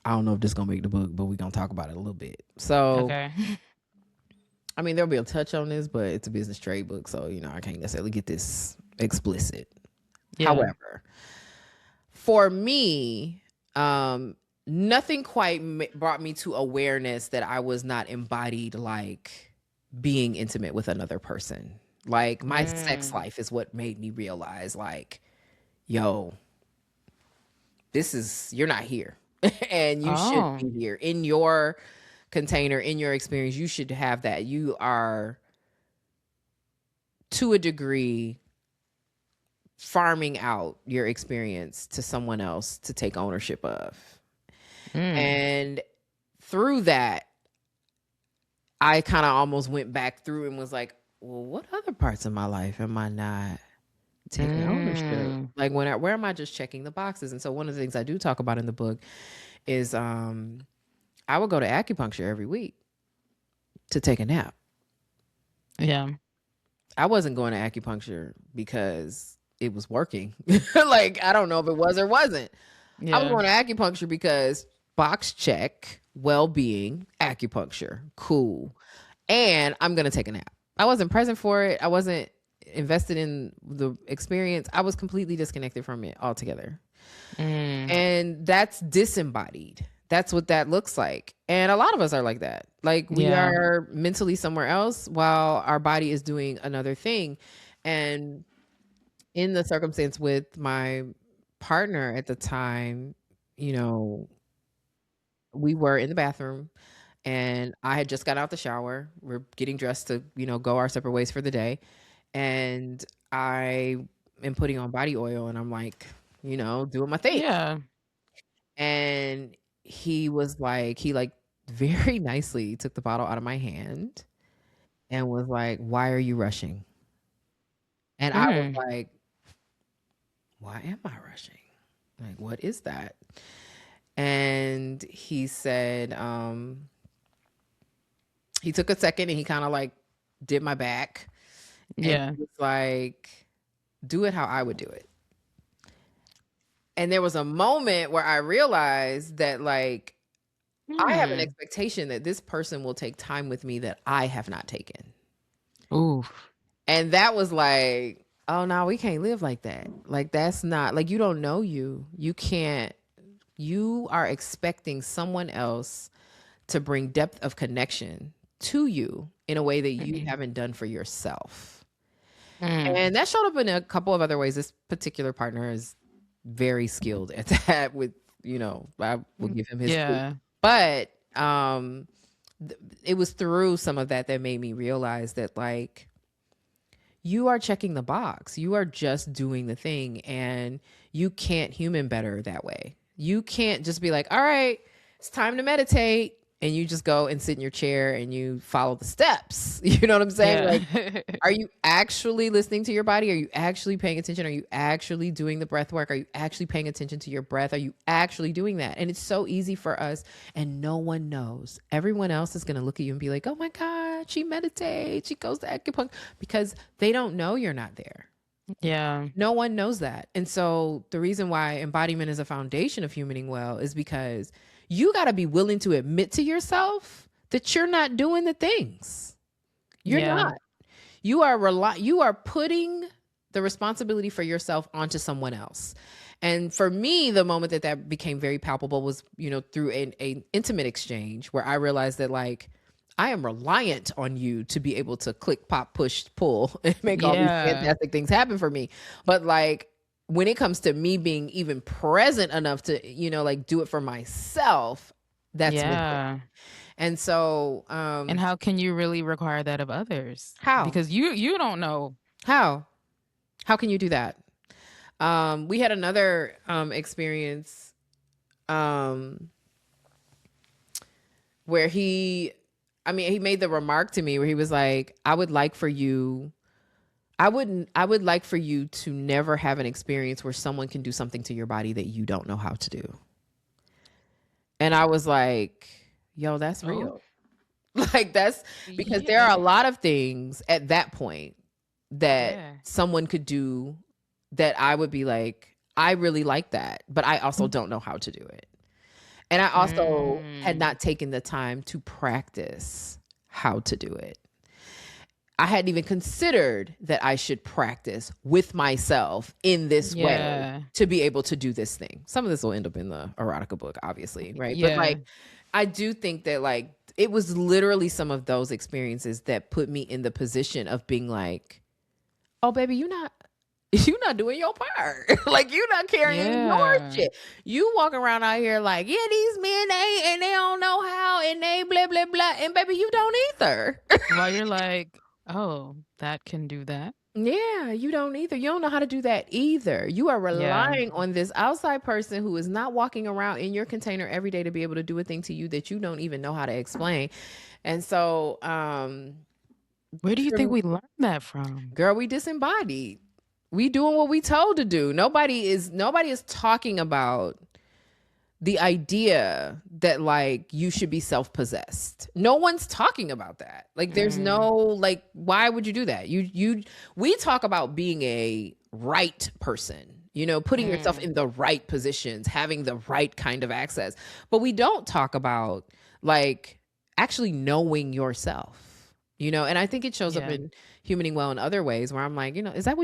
I don't know if this is gonna make the book, but we're gonna talk about it a little bit. So, Okay. I mean, there'll be a touch on this, but it's a business trade book, so I can't necessarily get this explicit. Yeah. However, for me, nothing quite brought me to awareness that I was not embodied like being intimate with another person. Like my sex Mm. life is what made me realize like, yo, you're not here. And you should Oh. be here in your container, in your experience. You should have that. You are to a degree farming out your experience to someone else to take ownership of. Mm. And through that, I kind of almost went back through and was like, well, what other parts of my life am I not taking ownership? Mm. Like where am I just checking the boxes? And so one of the things I do talk about in the book is I would go to acupuncture every week to take a nap. Yeah. I wasn't going to acupuncture because it was working. Like I don't know if it was or wasn't. I was Yeah. going to acupuncture because box check, well-being, acupuncture, cool. And I'm going to take a nap. I wasn't present for it. I wasn't invested in the experience. I was completely disconnected from it altogether. Mm. And that's disembodied. That's what that looks like. And a lot of us are like that. Like we Yeah. are mentally somewhere else while our body is doing another thing. And in the circumstance with my partner at the time, you know, we were in the bathroom and I had just got out the shower. We're getting dressed to, go our separate ways for the day. And I am putting on body oil and I'm like, doing my thing. Yeah. And he very nicely took the bottle out of my hand and was like, "Why are you rushing?" And I was Mm. like, "Why am I rushing? Like, what is that?" And he said, he took a second and he kind of like did my back and Yeah. he was like, "Do it how I would do it." And there was a moment where I realized that like I have an Mm. expectation that this person will take time with me that I have not taken. Ooh. And that was like, oh no, we can't live like that. Like that's not like you don't know you. You can't you are expecting someone else to bring depth of connection to you in a way that you Mm. haven't done for yourself. Mm. And that showed up in a couple of other ways. This particular partner is very skilled at that with, I will give him his due. Yeah. But it was through some of that that made me realize that, like, you are checking the box. You are just doing the thing, and you can't human better that way. You can't just be like, all right, it's time to meditate. And you just go and sit in your chair and you follow the steps. You know what I'm saying? Like, Yeah. are you actually listening to your body? Are you actually paying attention? Are you actually doing the breath work? Are you actually paying attention to your breath? Are you actually doing that? And it's so easy for us, and no one knows. Everyone else is going to look at you and be like, oh my God, she meditates, she goes to acupuncture, because they don't know you're not there. Yeah. No one knows that. And so the reason why embodiment is a foundation of humaning well is because you got to be willing to admit to yourself that you're not doing the things. You're Yeah. not. You are putting the responsibility for yourself onto someone else. And for me, the moment that became very palpable was, through an intimate exchange where I realized that, like, I am reliant on you to be able to click, pop, push, pull, and make all these Yeah. fantastic things happen for me. But, like, when it comes to me being even present enough to, like, do it for myself, that's missing. Yeah. And so, And how can you really require that of others? how? Because you don't know. How can you do that? We had another experience where he made the remark to me where he was like, I would like for you to never have an experience where someone can do something to your body that you don't know how to do. And I was like, yo, that's real. Like, that's because there are a lot of things at that point that someone could do that I would be like, I really like that, but I also don't know how to do it. And I also had not taken the time to practice how to do it. I hadn't even considered that I should practice with myself in this way to be able to do this thing. Some of this will end up in the erotica book, obviously, right? Yeah. But, like, I do think that, like, it was literally some of those experiences that put me in the position of being like, oh, baby, you're not doing your part. Like, you're not carrying your shit. You walk around out here like, yeah, these men ain't, and they don't know how, and they blah, blah, blah. And baby, you don't either. While you're like, oh, that can do that. Yeah, you don't either. You don't know how to do that either. You are relying on this outside person who is not walking around in your container every day to be able to do a thing to you that you don't even know how to explain. And so, where do you think we learned that from? Girl, we disembodied. We doing what we told to do. Nobody is talking about the idea that, like, you should be self-possessed. No one's talking about that. Like, there's no, like, why would you do that? We talk about being a right person, putting yourself in the right positions, having the right kind of access. But we don't talk about, like, actually knowing yourself, and I think it shows up in humaning well in other ways where I'm like, is that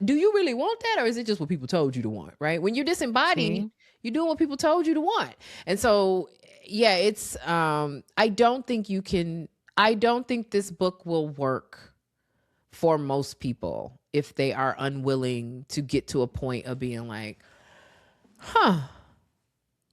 do you really want that? Or is it just what people told you to want, right? When you're disembodied, you're doing what people told you to want. And so, yeah, it's, I don't think this book will work for most people if they are unwilling to get to a point of being like, huh.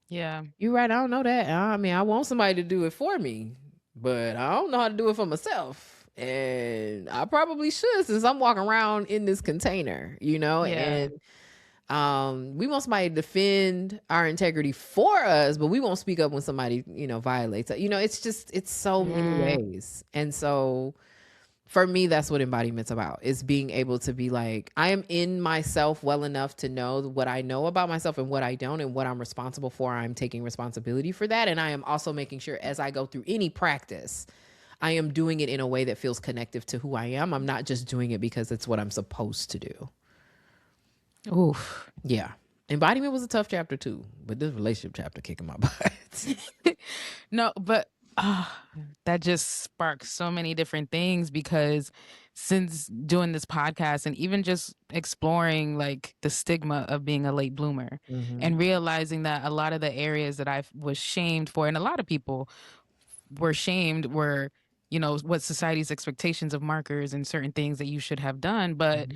Yeah. You're right. I don't know that. I mean, I want somebody to do it for me, but I don't know how to do it for myself. And I probably should, since I'm walking around in this container, and we want somebody to defend our integrity for us, but we won't speak up when somebody, violates it. It's so many ways. And so for me, that's what embodiment's about, is being able to be like, I am in myself well enough to know what I know about myself and what I don't, and what I'm responsible for. I'm taking responsibility for that. And I am also making sure as I go through any practice, I am doing it in a way that feels connective to who I am. I'm not just doing it because it's what I'm supposed to do. Oof. Yeah. Embodiment was a tough chapter too, but this relationship chapter kicking my butt. No, but that just sparks so many different things, because since doing this podcast and even just exploring, like, the stigma of being a late bloomer and realizing that a lot of the areas that I was shamed for, and a lot of people were shamed, were, you know, what society's expectations of markers and certain things that you should have done, but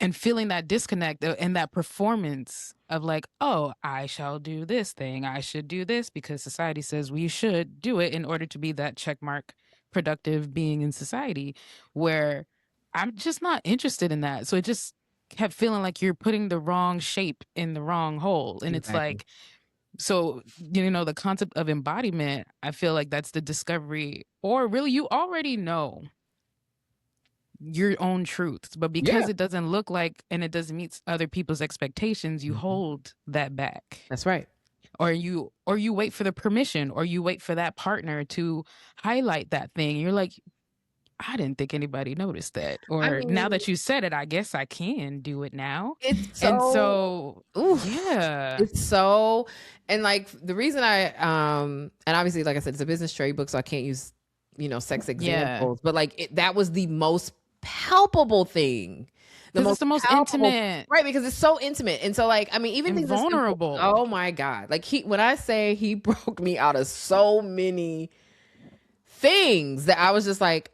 and feeling that disconnect and that performance of like, oh, I shall do this thing, I should do this because society says we should do it in order to be that checkmark productive being in society, where I'm just not interested in that. So it just kept feeling like you're putting the wrong shape in the wrong hole. And it's Exactly. like, so, you know, the concept of embodiment, I feel like that's the discovery, or really you already know your own truths, but Yeah. because it doesn't look like and it doesn't meet other people's expectations, you Mhm. hold that back. That's right. Or you wait for the permission, or you wait for that partner to highlight that thing. You're like, I didn't think anybody noticed that. I Or now mean, that you said it, I guess I can do it now. it's And so, so, oof. yeah. It's so, and like the reason and obviously, like I said, it's a business trade book, so I can't use, sex Yeah. examples, but like that was the most palpable thing. The Because it's most the most palpable, intimate right? Because it's so intimate. And so, like, I mean, even and things as simple, vulnerable. oh my God. Like, when I say he broke me out of so many things that I was just like,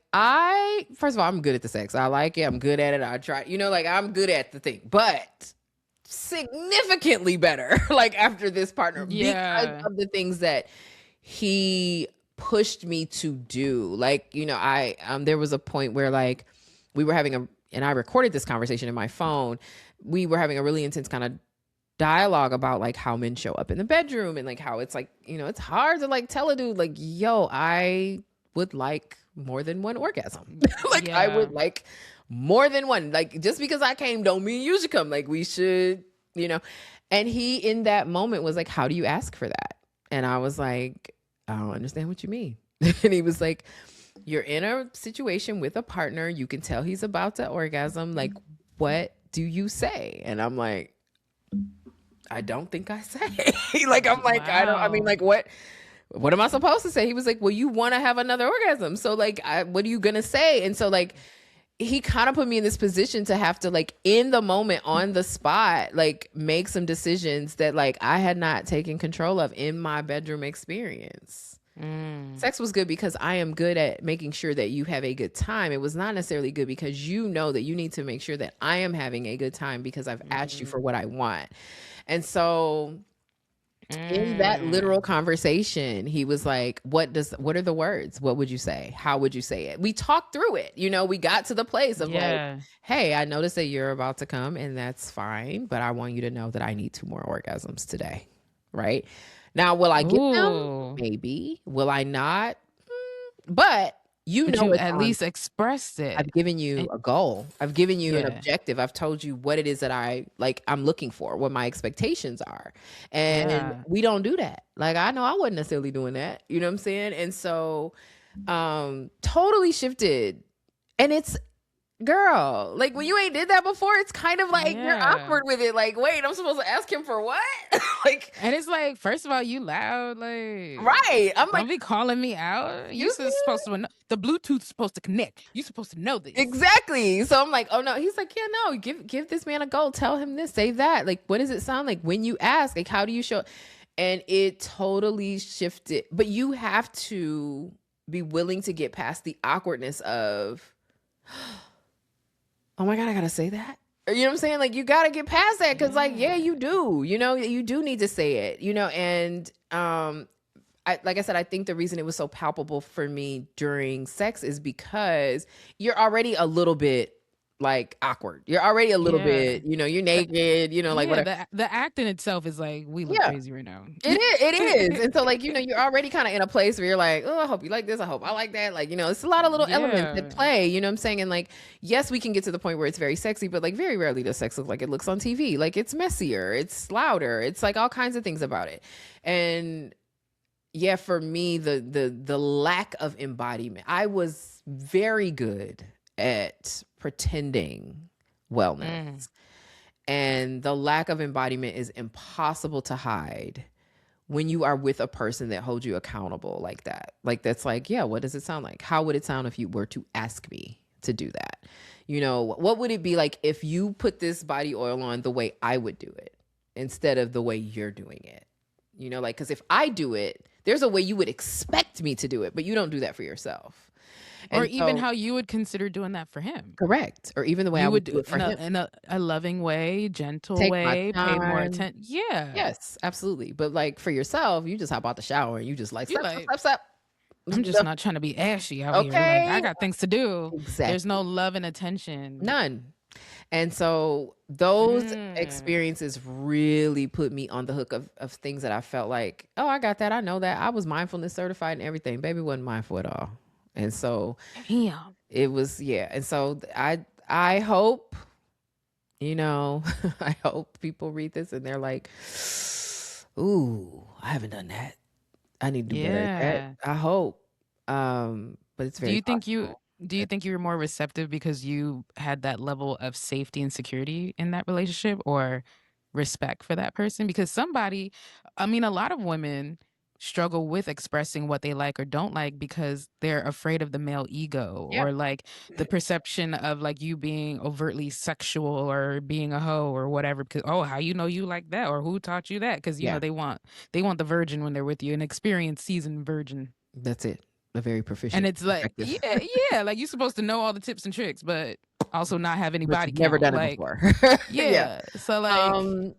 first of all, I'm good at the sex. I like it. I'm good at it. I try, like, I'm good at the thing, but significantly better, like, after this partner, because Yeah. of the things that he pushed me to do. Like, there was a point where, like, we were having and I recorded this conversation in my phone. We were having a really intense kind of dialogue about like how men show up in the bedroom and like how it's like, it's hard to like tell a dude like, yo, I would like more than one orgasm. Like, I Yeah. would like more than one. Like, just because I came don't mean you should come. Like, we should, and he in that moment was like, how do you ask for that? And I was like, I don't understand what you mean. And he was like, you're in a situation with a partner, you can tell he's about to orgasm, like, what do you say? And I'm like, I don't think I say. Like, I'm like, I mean, Wow. like, what am I supposed to say? He was like, well, you want to have another orgasm, so like, what are you gonna say? And so, like, he kind of put me in this position to have to, like, in the moment, on the spot, like, make some decisions that, like, I had not taken control of in my bedroom experience. Sex was good because I am good at making sure that you have a good time. It was not necessarily good because you know that you need to make sure that I am having a good time because I've asked you for what I want. And so in that literal conversation, he was like, what are the words? What would you say? How would you say it? We talked through it. We got to the place of like, Yeah. hey, I noticed that you're about to come and that's fine, but I want you to know that I need 2 more orgasms today. Right? Now, will I get them? Ooh. Maybe. Will I not? But But you it's at on. least expressed it. I've given you And a goal. I've given you an yeah. objective. I've told you what it is that I'm looking for, what my expectations are. And Yeah. we don't do that. Like, I know I wasn't necessarily doing that. You know what I'm saying? And so totally shifted. And it's, girl, like, when you ain't did that before, it's kind of like you're Yeah. awkward with it. Like, wait, I'm supposed to ask him for what? Like, And it's like, first of all, you loud, like, right. I'm like, don't be calling me out. You excuse me? supposed to know the Bluetooth's supposed to connect. You supposed to know this. Exactly. So I'm like, oh no. He's like, yeah, no, give this man a goal. Tell him this, say that. Like, what does it sound like when you ask? Like, how do you show? And it totally shifted. But you have to be willing to get past the awkwardness of, oh my God, I gotta say that. Or, you know what I'm saying? Like, you gotta get past that because, like, yeah, you do. You do need to say it. And like I said, I think the reason it was so palpable for me during sex is because you're already a little bit like awkward. You're already a little Yeah. bit, you're The, naked, like yeah, whatever. the act in itself is like, we look Yeah, crazy right now. it is. And so, like, you're already kind of in a place where you're like, oh, I hope you like this. I hope I like that. Like, it's a lot of little elements Yeah. that play, you know what I'm saying? And like, yes, we can get to the point where it's very sexy, but like very rarely does sex look like it looks on TV. Like, it's messier, it's louder, it's like all kinds of things about it. And yeah, for me, the lack of embodiment, I was very good at pretending wellness. And the lack of embodiment is impossible to hide when you are with a person that holds you accountable like that. Like, that's like, yeah, what does it sound like? How would it sound if you were to ask me to do that? What would it be like if you put this body oil on the way I would do it instead of the way you're doing it? Like, because if I do it, there's a way you would expect me to do it, but you don't do that for yourself. Or And even so, how you would consider doing that for him. correct. Or even the way I You would would do do it for in a him. a loving way, gentle Take my way, pay more time. attention. Yeah. Yes, absolutely. But like for yourself, you just hop out the shower and you just like, You step, step, like, step, step. I'm just not trying to be ashy out here. Like, I Okay. got things to do. There's Exactly. no love and attention. None. And so those Mm. experiences really put me on the hook of things that I felt like, oh, I got that. I know that. I was mindfulness certified and everything. Baby wasn't mindful at all. And so Damn. it was, yeah. And so I hope, I hope people read this and they're like, ooh, I haven't done that. I need to do better at that. Yeah. I hope. But it's Do very you think you possible. do you think you were more receptive because you had that level of safety and security in that relationship, or respect for that person? Because somebody, I mean, a lot of women struggle with expressing what they like or don't like because they're afraid of the male ego, Yeah. or like the perception of like you being overtly sexual or being a hoe or whatever, because oh, how you know you like that, or who taught you that? Because Yeah. they want the virgin when they're with you, an experienced seasoned virgin. That's it. A very And proficient it's like, perspective. yeah, like you're supposed to know all the tips and tricks, but also not have any But body you've never count. done it Like, before. Yeah. yeah. So like, Um,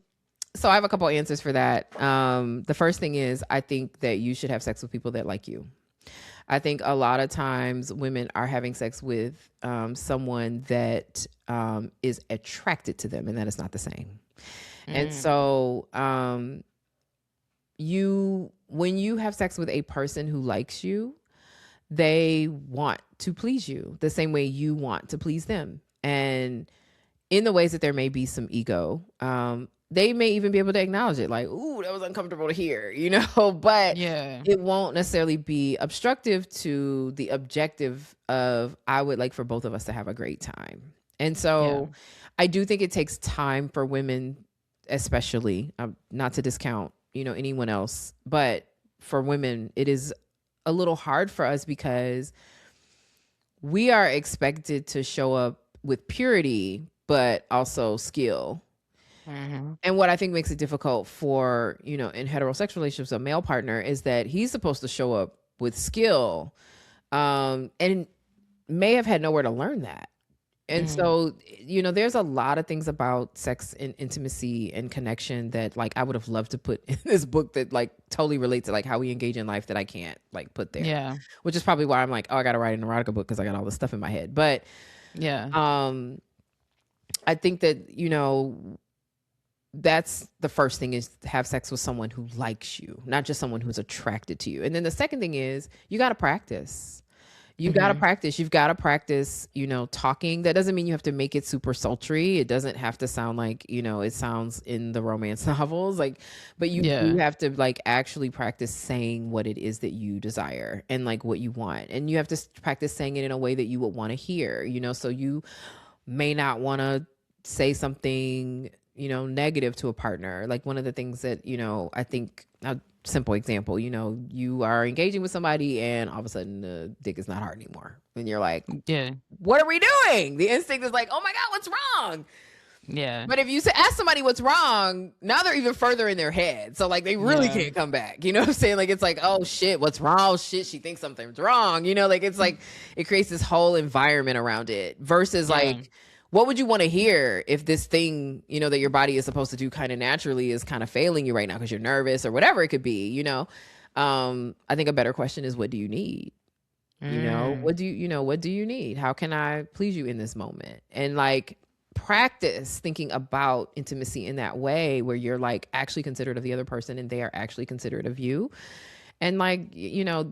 so I have a couple answers for that. The first thing is I think that you should have sex with people that like you. I think a lot of times women are having sex with someone that is attracted to them, and that is not the same. And mm, so when you have sex with a person who likes you, they want to please you the same way you want to please them. And in the ways that there may be some ego, they may even be able to acknowledge it, like, ooh, that was uncomfortable to hear, but yeah, it won't necessarily be obstructive to the objective of, I would like for both of us to have a great time. And yeah, so I do think it takes time for women, especially, not to discount, anyone else, but for women, it is a little hard for us because we are expected to show up with purity, but also skill. hmm, And what I think makes it difficult for, in heterosexual relationships, a male partner is that he's supposed to show up with skill, and may have had nowhere to learn that. And mm, so, there's a lot of things about sex and intimacy and connection that like I would have loved to put in this book that like totally relates to like how we engage in life that I can't like put there. yeah, Which is probably why I'm like, oh, I gotta write an erotica book because I got all this stuff in my head. But yeah, um I think that, that's the first thing, is to have sex with someone who likes you, not just someone who's attracted to you. And then the second thing is you got to practice. You got to hmm, practice. You've got to practice, talking. That doesn't mean you have to make it super sultry. It doesn't have to sound like, it sounds in the romance novels. Like, but you do yeah, have to like actually practice saying what it is that you desire and like what you want. And you have to practice saying it in a way that you would want to hear, so you may not want to say something, negative to a partner. Like one of the things that, I think a simple example, you are engaging with somebody and all of a sudden the dick is not hard anymore. And you're like, yeah, what are we doing? The instinct is like, oh my God, what's wrong? yeah, But if you ask somebody what's wrong, now they're even further in their head. So like they really yeah, can't come back. You know what I'm saying? Like it's like, oh shit, what's wrong? Oh shit, she thinks something's wrong. Like it's like it creates this whole environment around it versus yeah, like what would you want to hear if this thing, that your body is supposed to do kind of naturally is kind of failing you right now because you're nervous or whatever it could be. I think a better question is, what do you need? mm, What do you need? How can I please you in this moment? And like practice thinking about intimacy in that way where you're like actually considerate of the other person and they are actually considerate of you. And like,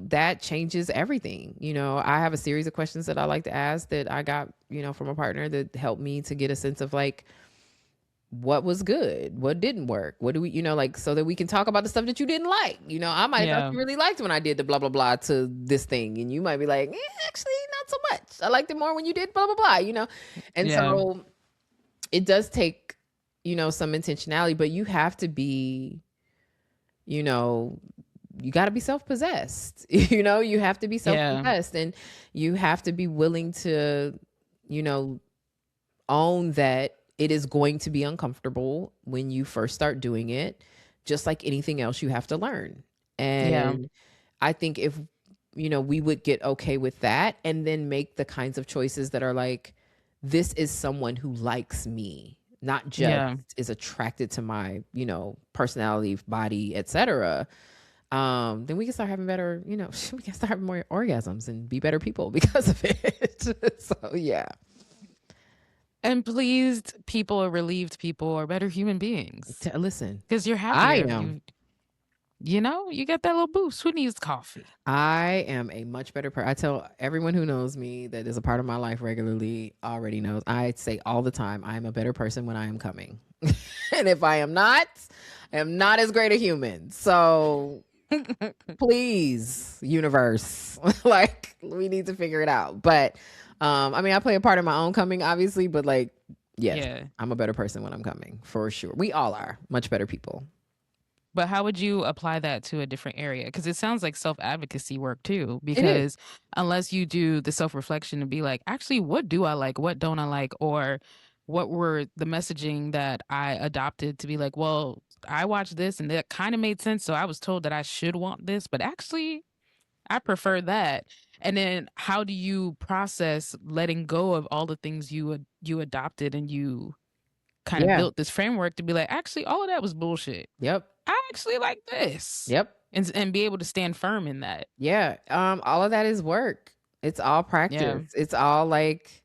that changes everything. I have a series of questions that I like to ask that I got, from a partner that helped me to get a sense of like, what was good, what didn't work, what do we, like, so that we can talk about the stuff that you didn't like. I might have thought yeah, you really liked when I did the blah blah blah to this thing, and you might be like, actually not so much, I liked it more when you did blah blah blah. And yeah, so it does take, some intentionality, but you have to be, you know you got to be self-possessed. You have to be yeah, self-possessed, and you have to be willing to, you know own that it is going to be uncomfortable when you first start doing it, just like anything else you have to learn. Yeah. And I think if, we would get okay with that and then make the kinds of choices that are like, this is someone who likes me, not just Yeah. is attracted to my, personality, body, etc. Then we can start having better, we can start having more orgasms and be better people because of it. So yeah. And pleased people or relieved people are better human beings Listen, because you're I happier. am. You get that little boost. Who needs coffee? I am a much better person. I tell everyone who knows me that is a part of my life regularly already knows. I say all the time, I am a better person when I am coming. And if I am not as great a human. So please, universe, like we need to figure it out. But I mean, I play a part in my own coming, obviously, but like, yes, Yeah. I'm a better person when I'm coming for sure. We all are much better people. But how would you apply that to a different area? Because it sounds like self advocacy work too. It is. Because unless you do the self reflection and be like, actually, what do I like? What don't I like? Or what were the messaging that I adopted to be like, well, I watched this and that kind of made sense. So I was told that I should want this, but actually, I prefer that. And then how do you process letting go of all the things you adopted and you kind of Yeah. built this framework to be like, actually, all of that was bullshit. Yep. I actually like this. Yep. And be able to stand firm in that. Yeah. All of that is work. It's all Yeah. practice. It's all like,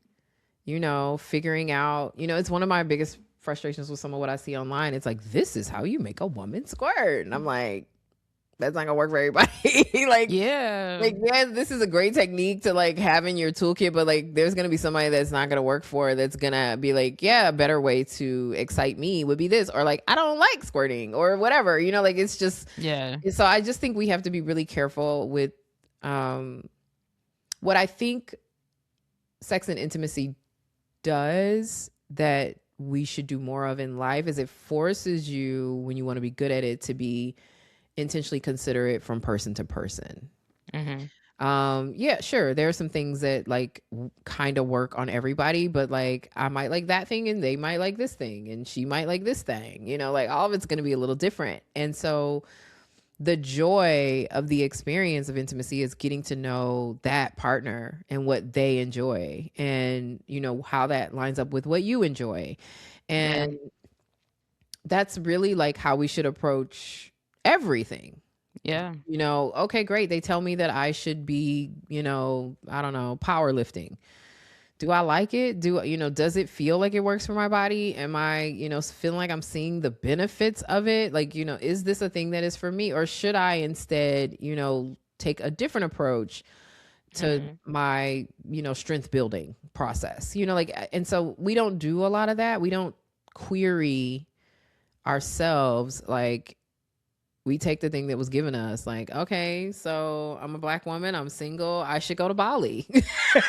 figuring out, it's one of my biggest frustrations with some of what I see online. It's like, this is how you make a woman squirt. And I'm like, that's not gonna work for everybody. Yeah. Yeah, this is a great technique to like have in your toolkit, but like there's gonna be somebody that's not gonna work for, that's gonna be like, yeah, a better way to excite me would be this, or like, I don't like squirting or whatever, like it's just, Yeah. so I just think we have to be really careful with what I think sex and intimacy does that we should do more of in life is it forces you, when you want to be good at it, to be intentionally considerate from person to person. Yeah, sure, there are some things that like kind of work on everybody, but like I might like that thing and they might like this thing and she might like this thing, like all of it's going to be a little different. And so the joy of the experience of intimacy is getting to know that partner and what they enjoy, and how that lines up with what you enjoy. And that's really like how we should approach everything. Yeah. Okay, great, they tell me that I should be, I don't know, powerlifting. Do I like it? Does it feel like it works for my body? Am I, feeling like I'm seeing the benefits of it? Like, is this a thing that is for me? Or should I instead, take a different approach to my, strength building process? And so we don't do a lot of that. We don't query ourselves. Like, we take the thing that was given us, like, okay, so I'm a Black woman, I'm single, I should go to Bali.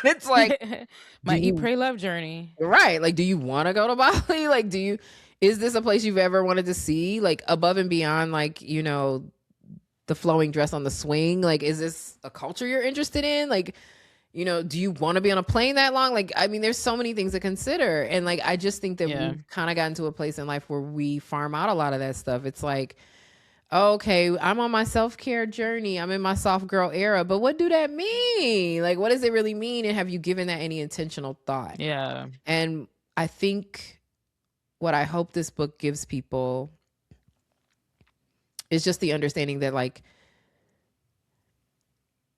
It's like, do My eat, you, pray, love journey. right, like, do you want to go to Bali? Like, is this a place you've ever wanted to see, like above and beyond, like, the flowing dress on the swing? Like, is this a culture you're interested in? Like, do you want to be on a plane that long? Like, I mean, there's so many things to consider. And like, I just think that we've kind of gotten to a place in life where we farm out a lot of that stuff. It's like, okay, I'm on my self-care journey, I'm in my soft girl era, but what do that mean? Like, what does it really mean? And have you given that any intentional thought? Yeah. And I think what I hope this book gives people is just the understanding that like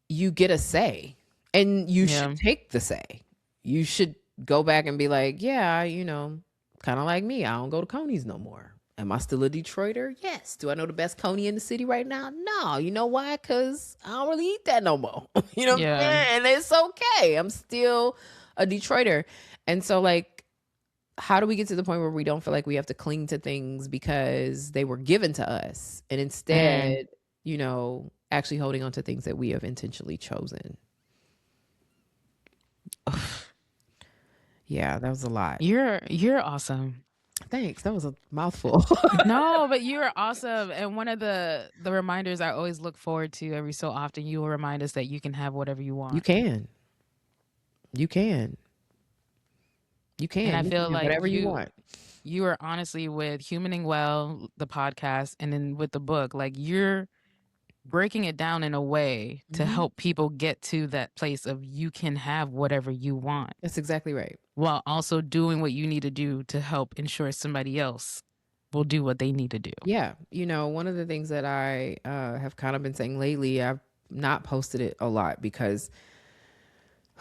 you get a say and you should take the say. You should go back and be like, yeah, kind of like me, I don't go to Coney's no more. Am I still a Detroiter? Yes. Do I know the best Coney in the city right now? No. You know why? Because I don't really eat that no more. You know what I'm saying? And it's okay. I'm still a Detroiter. And so like, how do we get to the point where we don't feel like we have to cling to things because they were given to us, and instead, actually holding on to things that we have intentionally chosen? Yeah, that was a lot. You're awesome. Thanks. That was a mouthful. No, but you are awesome. And one of the reminders I always look forward to every so often, you will remind us that you can have whatever you want. You can. You can. You can. And I feel like whatever you want. You are honestly, with Humaning Well, the podcast, and then with the book, like you're breaking it down in a way to Mhm. help people get to that place of you can have whatever you want That's exactly right. while also doing what you need to do to help ensure somebody else will do what they need to do. Yeah. One of the things that I have kind of been saying lately, I've not posted it a lot because,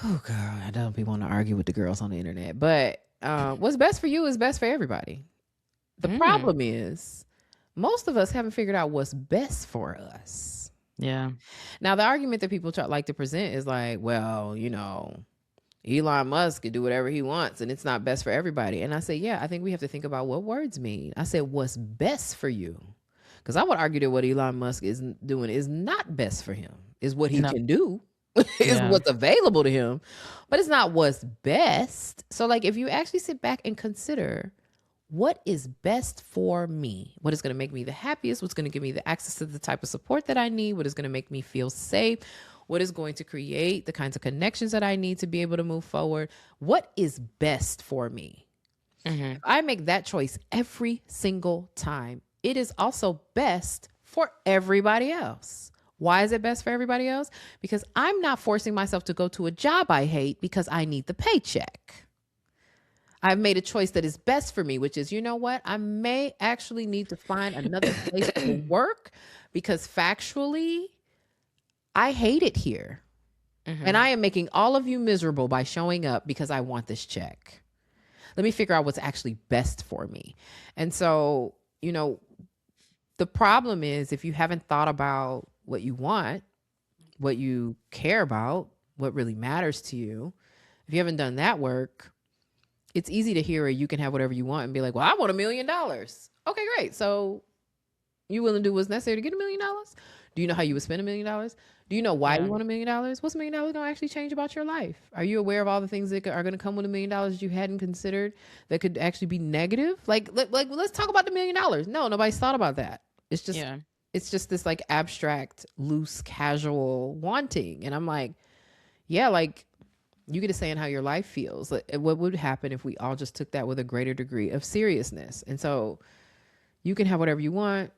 oh God, I don't be wanting to argue with the girls on the internet. But what's best for you is best for everybody. The Mm. problem is most of us haven't figured out what's best for us. Yeah. Now, the argument that people like to present is like, well, Elon Musk can do whatever he wants and it's not best for everybody. And I say, yeah, I think we have to think about what words mean. I said, what's best for you? Because I would argue that what Elon Musk is doing is not best for him, is what he No. can do, is Yeah. what's available to him, but it's not what's best. So, like, if you actually sit back and consider what is best for me, what is going to make me the happiest, what's going to give me the access to the type of support that I need, what is going to make me feel safe, what is going to create the kinds of connections that I need to be able to move forward, what is best for me? Mm-hmm. If I make that choice every single time, it is also best for everybody else. Why is it best for everybody else? Because I'm not forcing myself to go to a job I hate because I need the paycheck. I've made a choice that is best for me, which is, you know what? I may actually need to find another place to work because factually, I hate it here. Mm-hmm. And I am making all of you miserable by showing up because I want this check. Let me figure out what's actually best for me. And so, the problem is if you haven't thought about what you want, what you care about, what really matters to you, if you haven't done that work, it's easy to hear you can have whatever you want and be like, well, I want $1 million. Okay, great. So you willing to do what's necessary to get $1 million? Do you know how you would spend $1 million? Do you know why Yeah. you want $1 million? What's $1 million going to actually change about your life? Are you aware of all the things that are going to come with $1 million that you hadn't considered that could actually be negative? Like let's talk about the $1 million. No, nobody's thought about that. It's just, Yeah. it's just this like abstract, loose, casual wanting. And I'm like, yeah, like you get to say in how your life feels. Like, what would happen if we all just took that with a greater degree of seriousness? And so you can have whatever you want.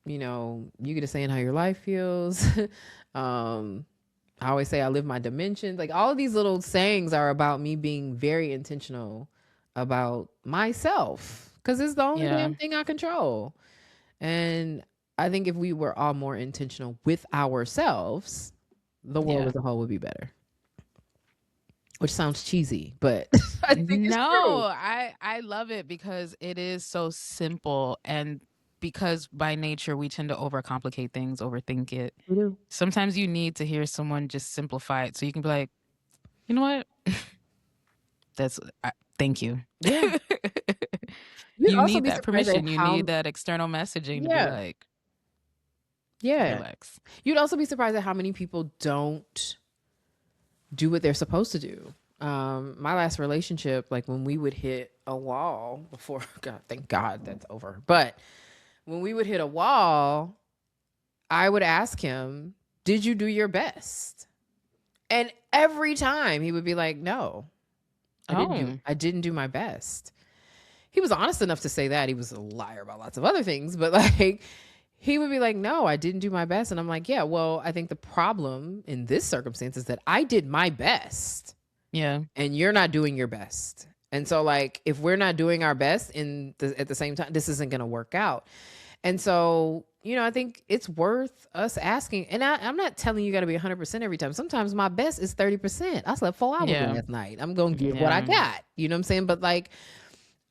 You get to say in how your life feels. I always say I live my dimensions. Like all of these little sayings are about me being very intentional about myself because it's the only Yeah. damn thing I control. And I think if we were all more intentional with ourselves, the world Yeah. as a whole would be better. Which sounds cheesy, but I think it's true. No, I love it because it is so simple, and because by nature we tend to overcomplicate things, overthink it. We do. Sometimes you need to hear someone just simplify it so you can be like, you know what? Thank you. Yeah. You'd You also need be that surprised at permission. You how need that external messaging to be yeah. like, Yeah. relax. You'd also be surprised at how many people don't do what they're supposed to do. My last relationship, like when we would hit a wall before, God, thank God that's over. But when we would hit a wall, I would ask him, did you do your best? And every time he would be like, no, Oh, I didn't do my best. He was honest enough to say that. He was a liar about lots of other things, but like he would be like, no, I didn't do my best. And I'm like, yeah, well, I think the problem in this circumstance is that I did my best yeah. and you're not doing your best. And so like, if we're not doing our best at the same time, this isn't going to work out. And so, I think it's worth us asking. And I'm not telling you got to be 100% every time. Sometimes my best is 30%. I slept 4 hours Yeah. last night. I'm going to give what I Yeah. got. You know what I'm saying? But like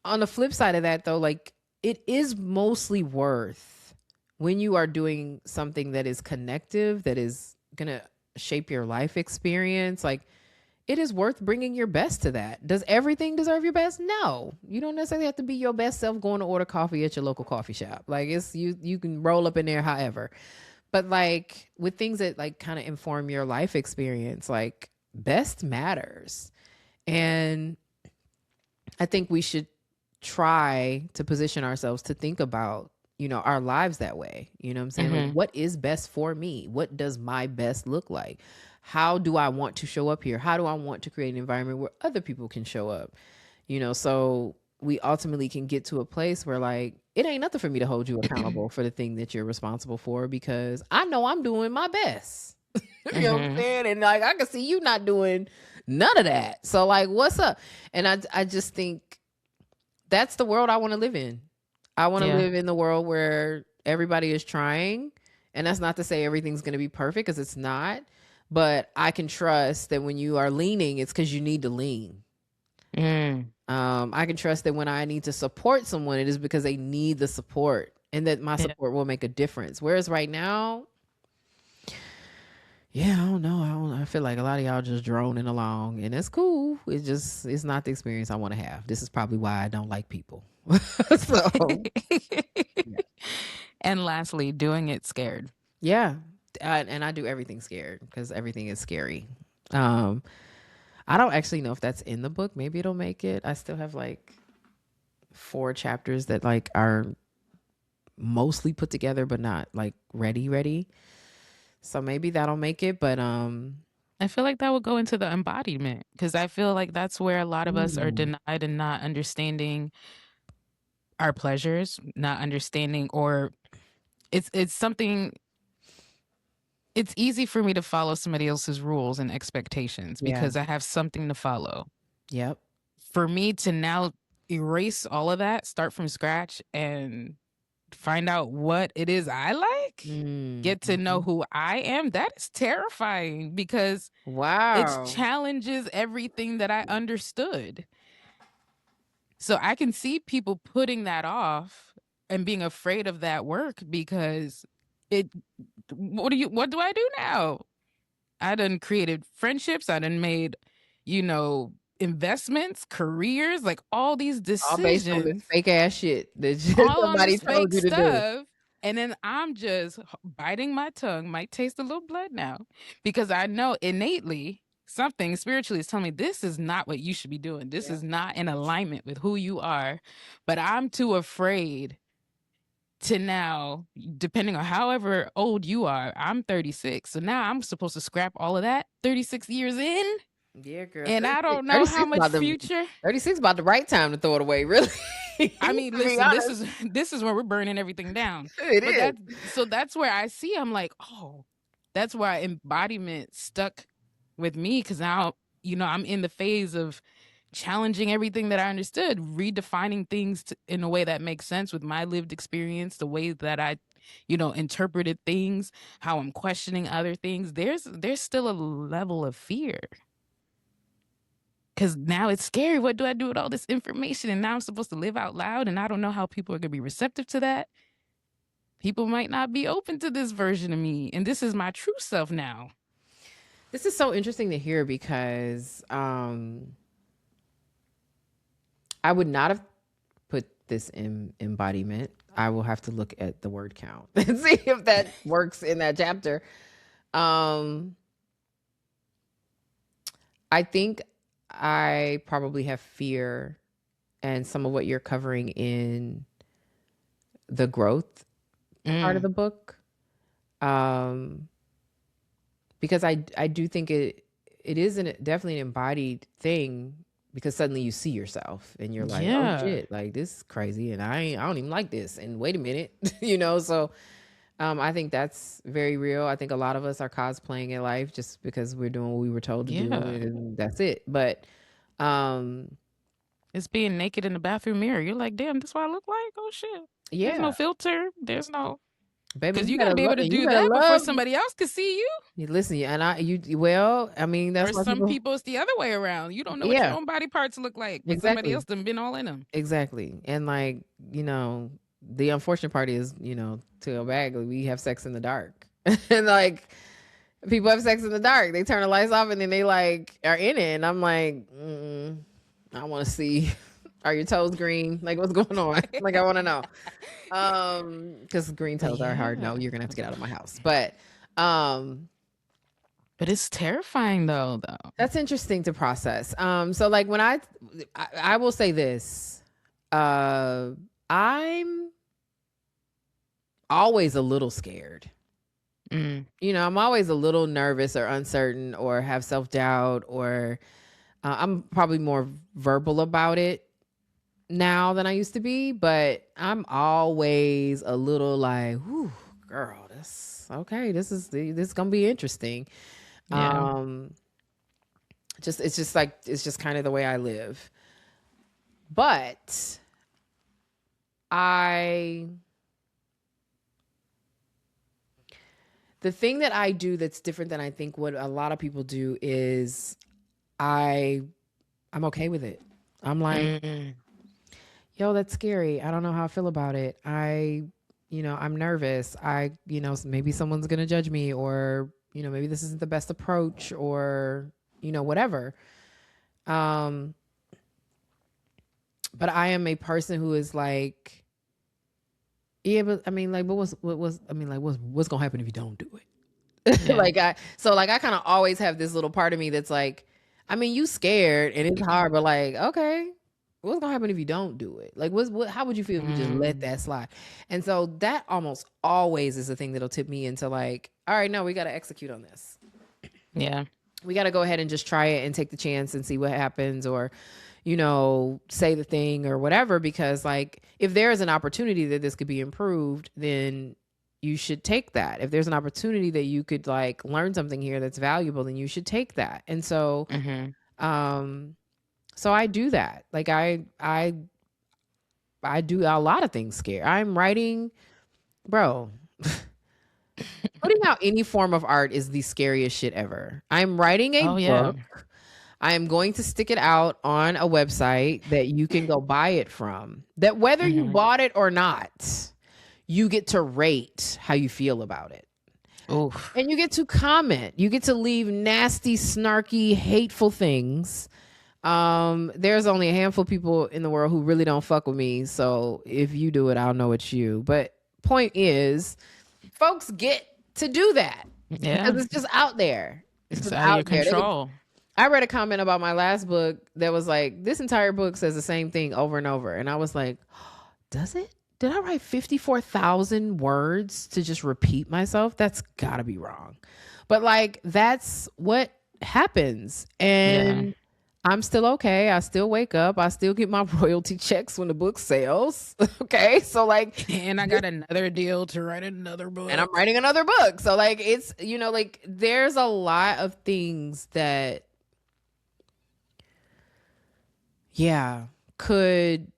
on the flip side of that though, like it is mostly worth when you are doing something that is connective, that is going to shape your life experience. Like it is worth bringing your best to that. Does everything deserve your best? No. You don't necessarily have to be your best self going to order coffee at your local coffee shop. Like it's you can roll up in there however. But like with things that like kind of inform your life experience, like best matters. And I think we should try to position ourselves to think about, our lives that way. You know what I'm saying? Like what is best for me? What does my best look like? How do I want to show up here? How do I want to create an environment where other people can show up? So we ultimately can get to a place where like it ain't nothing for me to hold you accountable for the thing that you're responsible for, because I know I'm doing my best. You know what I'm Mm-hmm. saying? And like I can see you not doing none of that. So like what's up? And I just think that's the world I want to live in. I want to Yeah. live in the world where everybody is trying. And that's not to say everything's going to be perfect, because it's not. But I can trust that when you are leaning, it's because you need to lean. Mm. I can trust that when I need to support someone, it is because they need the support, and that my Yeah. support will make a difference. Whereas right now, yeah, I don't know. I feel like a lot of y'all just droning along, and it's cool. It's not the experience I want to have. This is probably why I don't like people. So yeah. And lastly, doing it scared. Yeah. And I do everything scared, because everything is scary. Um, I don't actually know if that's in the book. Maybe it'll make it. I still have like 4 chapters that like are mostly put together, but not like ready. So maybe that'll make it. But I feel like that would go into the embodiment, because I feel like that's where a lot of us are mm, denied and not understanding our pleasures, not understanding, or it's something. It's easy for me to follow somebody else's rules and expectations yeah. because I have something to follow. Yep. For me to now erase all of that, start from scratch, and find out what it is I like, Mm, get to know mhm. who I am, that is terrifying because it Wow. challenges everything that I understood. So I can see people putting that off and being afraid of that work because it what do I do now? I done created friendships, I done made, investments, careers, like all these All based on this decisions, fake ass shit that all on somebody this told fake you to do. stuff. And then I'm just biting my tongue, might taste a little blood now, because I know innately something spiritually is telling me this is not what you should be doing. This Yeah. is not in alignment with who you are. But I'm too afraid to now, depending on however old you are, I'm 36. So now I'm supposed to scrap all of that 36 years in. Yeah, girl. And I 36. don't know how 36 much about the future. 36 about the right time to throw it away, really. I To mean, be listen, this honest. is this is where we're burning everything down. It But is. that's where I see I'm like, oh, that's why embodiment stuck with me, because now, I'm in the phase of challenging everything that I understood, redefining things in a way that makes sense with my lived experience, the way that I, interpreted things, how I'm questioning other things. There's still a level of fear. Cause now it's scary. What do I do with all this information? And now I'm supposed to live out loud, and I don't know how people are gonna be receptive to that. People might not be open to this version of me, and this is my true self now. This is so interesting to hear, because I would not have put this in embodiment. I will have to look at the word count and see if that works in that chapter. Um, I think I probably have fear, and some of what you're covering in the growth part of Mm, the book. Um, because I do think it is definitely an embodied thing, because suddenly you see yourself and you're like, oh yeah, shit, like this is crazy, and I don't even like this, and wait a minute. So I think that's very real. I think a lot of us are cosplaying in life just because we're doing what we were told to do, yeah. and that's it. But um It's being naked in the bathroom mirror. You're like, damn, this what I look like? Oh shit. There's yeah, no filter. There's no, baby, because you got to be able to you do better that before love. somebody else can see you. Listen, and well, I mean, that's For why some people. people, it's the other way around. You don't know what your Yeah, own body parts look like, but somebody exactly. else done been all in them. Exactly. And like, the unfortunate part is, to go back, we have sex in the dark. And like people have sex in the dark. They turn the lights off and then they like are in it. And I'm like, I want to see, are your toes green? Like what's going on? Like I want to know. Because green But toes are hard. No, yeah, you're gonna have to get out of my house. But but it's terrifying though. that's interesting to process. So like when I will say this, I'm always a little scared. Mm, I'm always a little nervous or uncertain or have self doubt, or I'm probably more verbal about it. now than I used to be, but I'm always a little like, whew, girl, this okay, this is gonna be interesting. Yeah. Um just it's just like it's just kind of the way I live. But I the thing that I do that's different than I think what a lot of people do is I I'm okay with it. I'm like, Mm. yo, that's scary. I don't know how I feel about it. I'm nervous. Maybe someone's going to judge me, or, maybe this isn't the best approach, or, whatever. Um, but I am a person who is like, yeah, but I mean, like, but what's going to happen if you don't do it? Yeah. I kind of always have this little part of me that's like, I mean, you scared and it's hard, but like, okay, what's gonna happen if you don't do it? Like, how would you feel if you just let Mm. that slide? And so that almost always is the thing that'll tip me into like, all right, no, we got to execute on this. Yeah. We got to go ahead and just try it and take the chance and see what happens, or, say the thing or whatever, because like, if there is an opportunity that this could be improved, then you should take that. If there's an opportunity that you could like learn something here that's valuable, then you should take that. And so, Mm-hmm. um, so I do that. Like I do a lot of things scared. I'm writing, bro. Putting out any form of art is the scariest shit ever. I'm writing a Oh yeah. book. I am going to stick it out on a website that you can go buy it from. That whether you Mm-hmm. bought it or not, you get to rate how you feel about it. Oof. And you get to comment. You get to leave nasty, snarky, hateful things. There's only a handful of people in the world who really don't fuck with me. So if you do it, I'll know it's you. But point is, folks get to do that Yeah. because it's just out there. It's It's just out of your out there. control. I read a comment about my last book that was like, this entire book says the same thing over and over. And I was like, does it? Did I write 54,000 words to just repeat myself? That's gotta be wrong. But like, that's what happens. Yeah. And I'm still okay. I still wake up. I still get my royalty checks when the book sells. Okay. So like, And I got another deal to write another and I'm book. writing another book. So like, it's, like there's a lot of things that, yeah, could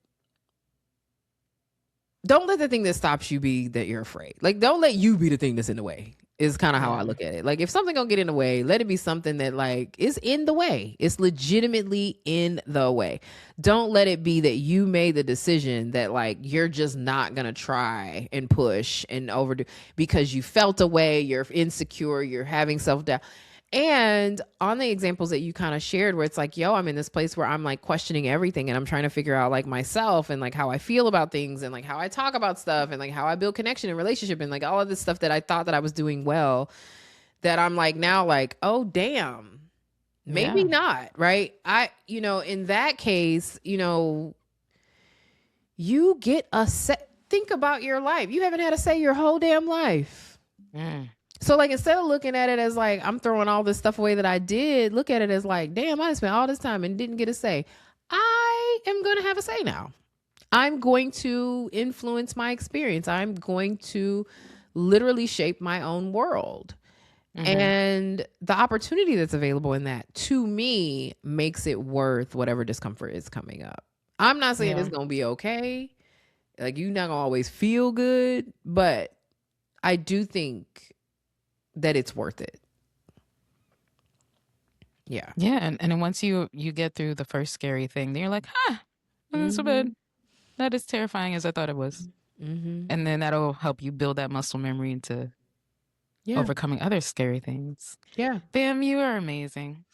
don't let the thing that stops you be that you're afraid. Like, don't let you be the thing that's in the way. Is kind of how I Yeah. look at it. Like, if something gonna get in the way, let it be something that like is in the way. It's legitimately in the way. Don't let it be that you made the decision that like you're just not gonna try and push and overdo because you felt a way, you're insecure, you're having self-doubt. And on the examples that you kind of shared where it's like, yo, I'm in this place where I'm like questioning everything and I'm trying to figure out like myself and like how I feel about things and like how I talk about stuff and like how I build connection and relationship and like all of this stuff that I thought that I was doing well, that I'm like now like, oh damn, maybe Yeah. not, right? In that case, you get a set. Think about your life. You haven't had a say your whole damn life. Mm. So like instead of looking at it as like I'm throwing all this stuff away that I did, look at it as like, damn, I spent all this time and didn't get a say. I am going to have a say now. I'm going to influence my experience. I'm going to literally shape my own world. Mm-hmm. And the opportunity that's available in that to me makes it worth whatever discomfort is coming up. I'm not saying it's Yeah. going to be okay. Like you're not going to always feel good, but I do think that it's worth it. Yeah. Yeah. And then once you get through the first scary thing, then you're like, huh, wasn't so bad. Mhm. Not as terrifying as I thought it was. Mhm. And then that'll help you build that muscle memory into Yeah. overcoming other scary things. Yeah. Bam, you are amazing.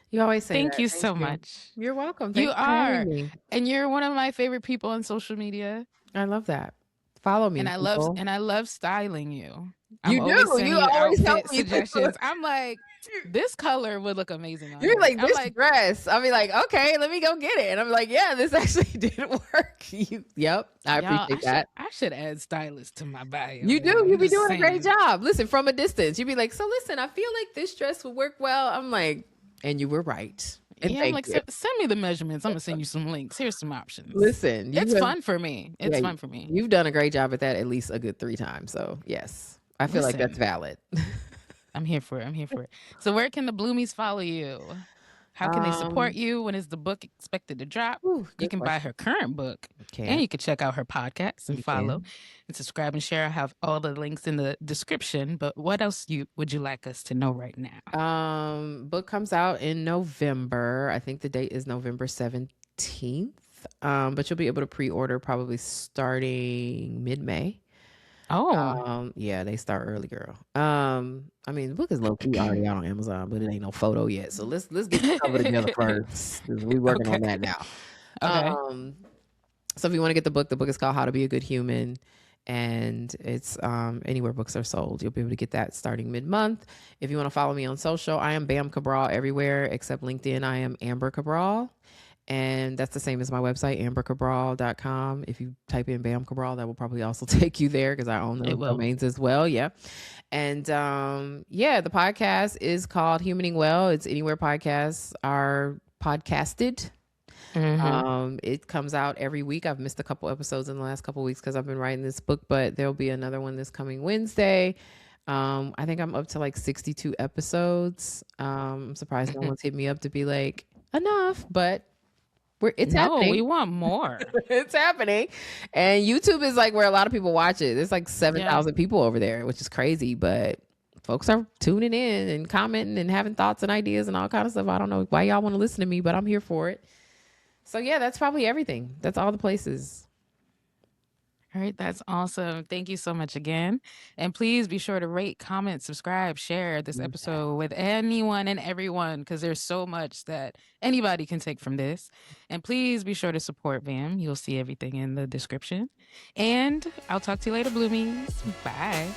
You always say Thank that. you Thank so you. much. You're welcome. You Thank you for having are. me. And you're one of my favorite people on social media. I love that. Follow me, people. And I love styling you. I'm You do. always You sending you always help outfit me. suggestions. I'm like, this color would look amazing on You're her. like, I'm this like, dress. I'll be like, okay, let me go get it. And I'm like, yeah, this actually didn't work. Yep. I y'all, appreciate that. I should add stylist to my bio You now. do. You I'm be just doing a great saying. job. Listen, from a distance, you'd be like, so listen, I feel like this dress would work well. I'm like, and you were right. And Yeah, I'm thank like, you. Send me the measurements. I'm gonna send you some links. Here's some options." Listen, It's you have fun for me. yeah, It's fun for me. you've done a great job at that at least a good 3 times. So, yes. I feel like that's Listen, valid. I'm here for it. I'm here for it. So where can the Bloomies follow you? How can they support Um, you? When is the book expected to drop? You Good can buy question. her current book and Can. you can check out her podcast and You follow can. and subscribe and share. I have all the links in the description. But what else would you like us to know right now? Book comes out in November. I think the date is November 17th. But you'll be able to pre-order probably starting mid-May. Oh. Yeah, they start early, girl. I mean, the book is low key already out on Amazon, but it ain't no photo yet. So let's get the cover together first. 'Cause we working Okay. on that now. Okay. Um, so if you want to get the book is called How to Be a Good Human, and it's anywhere books are sold. You'll be able to get that starting mid-month. If you want to follow me on social, I am Bam Cabral everywhere except LinkedIn. I am Amber Cabral. And that's the same as my website, ambercabral.com. If you type in Bam Cabral, that will probably also take you there because I own It those will. domains as well. Yeah. And yeah, the podcast is called Humaning Well. It's anywhere podcasts are podcasted. It comes out every week. I've missed a couple episodes in the last couple weeks because I've been writing this book, but there'll be another one this coming Wednesday. I think I'm up to like 62 episodes. I'm surprised no one's hit me up to be like, enough, but it's No, we happening. want more. It's happening. And YouTube is like where a lot of people watch it. There's like 7,000 people over there, which is crazy, but folks are tuning in and commenting and having thoughts and ideas and all kind of stuff. I don't know why y'all want to listen to me, but I'm here for it. So yeah, that's probably everything. That's all the places. All right, that's awesome. Thank you so much again. And please be sure to rate, comment, subscribe, share this episode with anyone and everyone because there's so much that anybody can take from this. And please be sure to support Vam. You'll see everything in the description. And I'll talk to you later, Bloomies. Bye.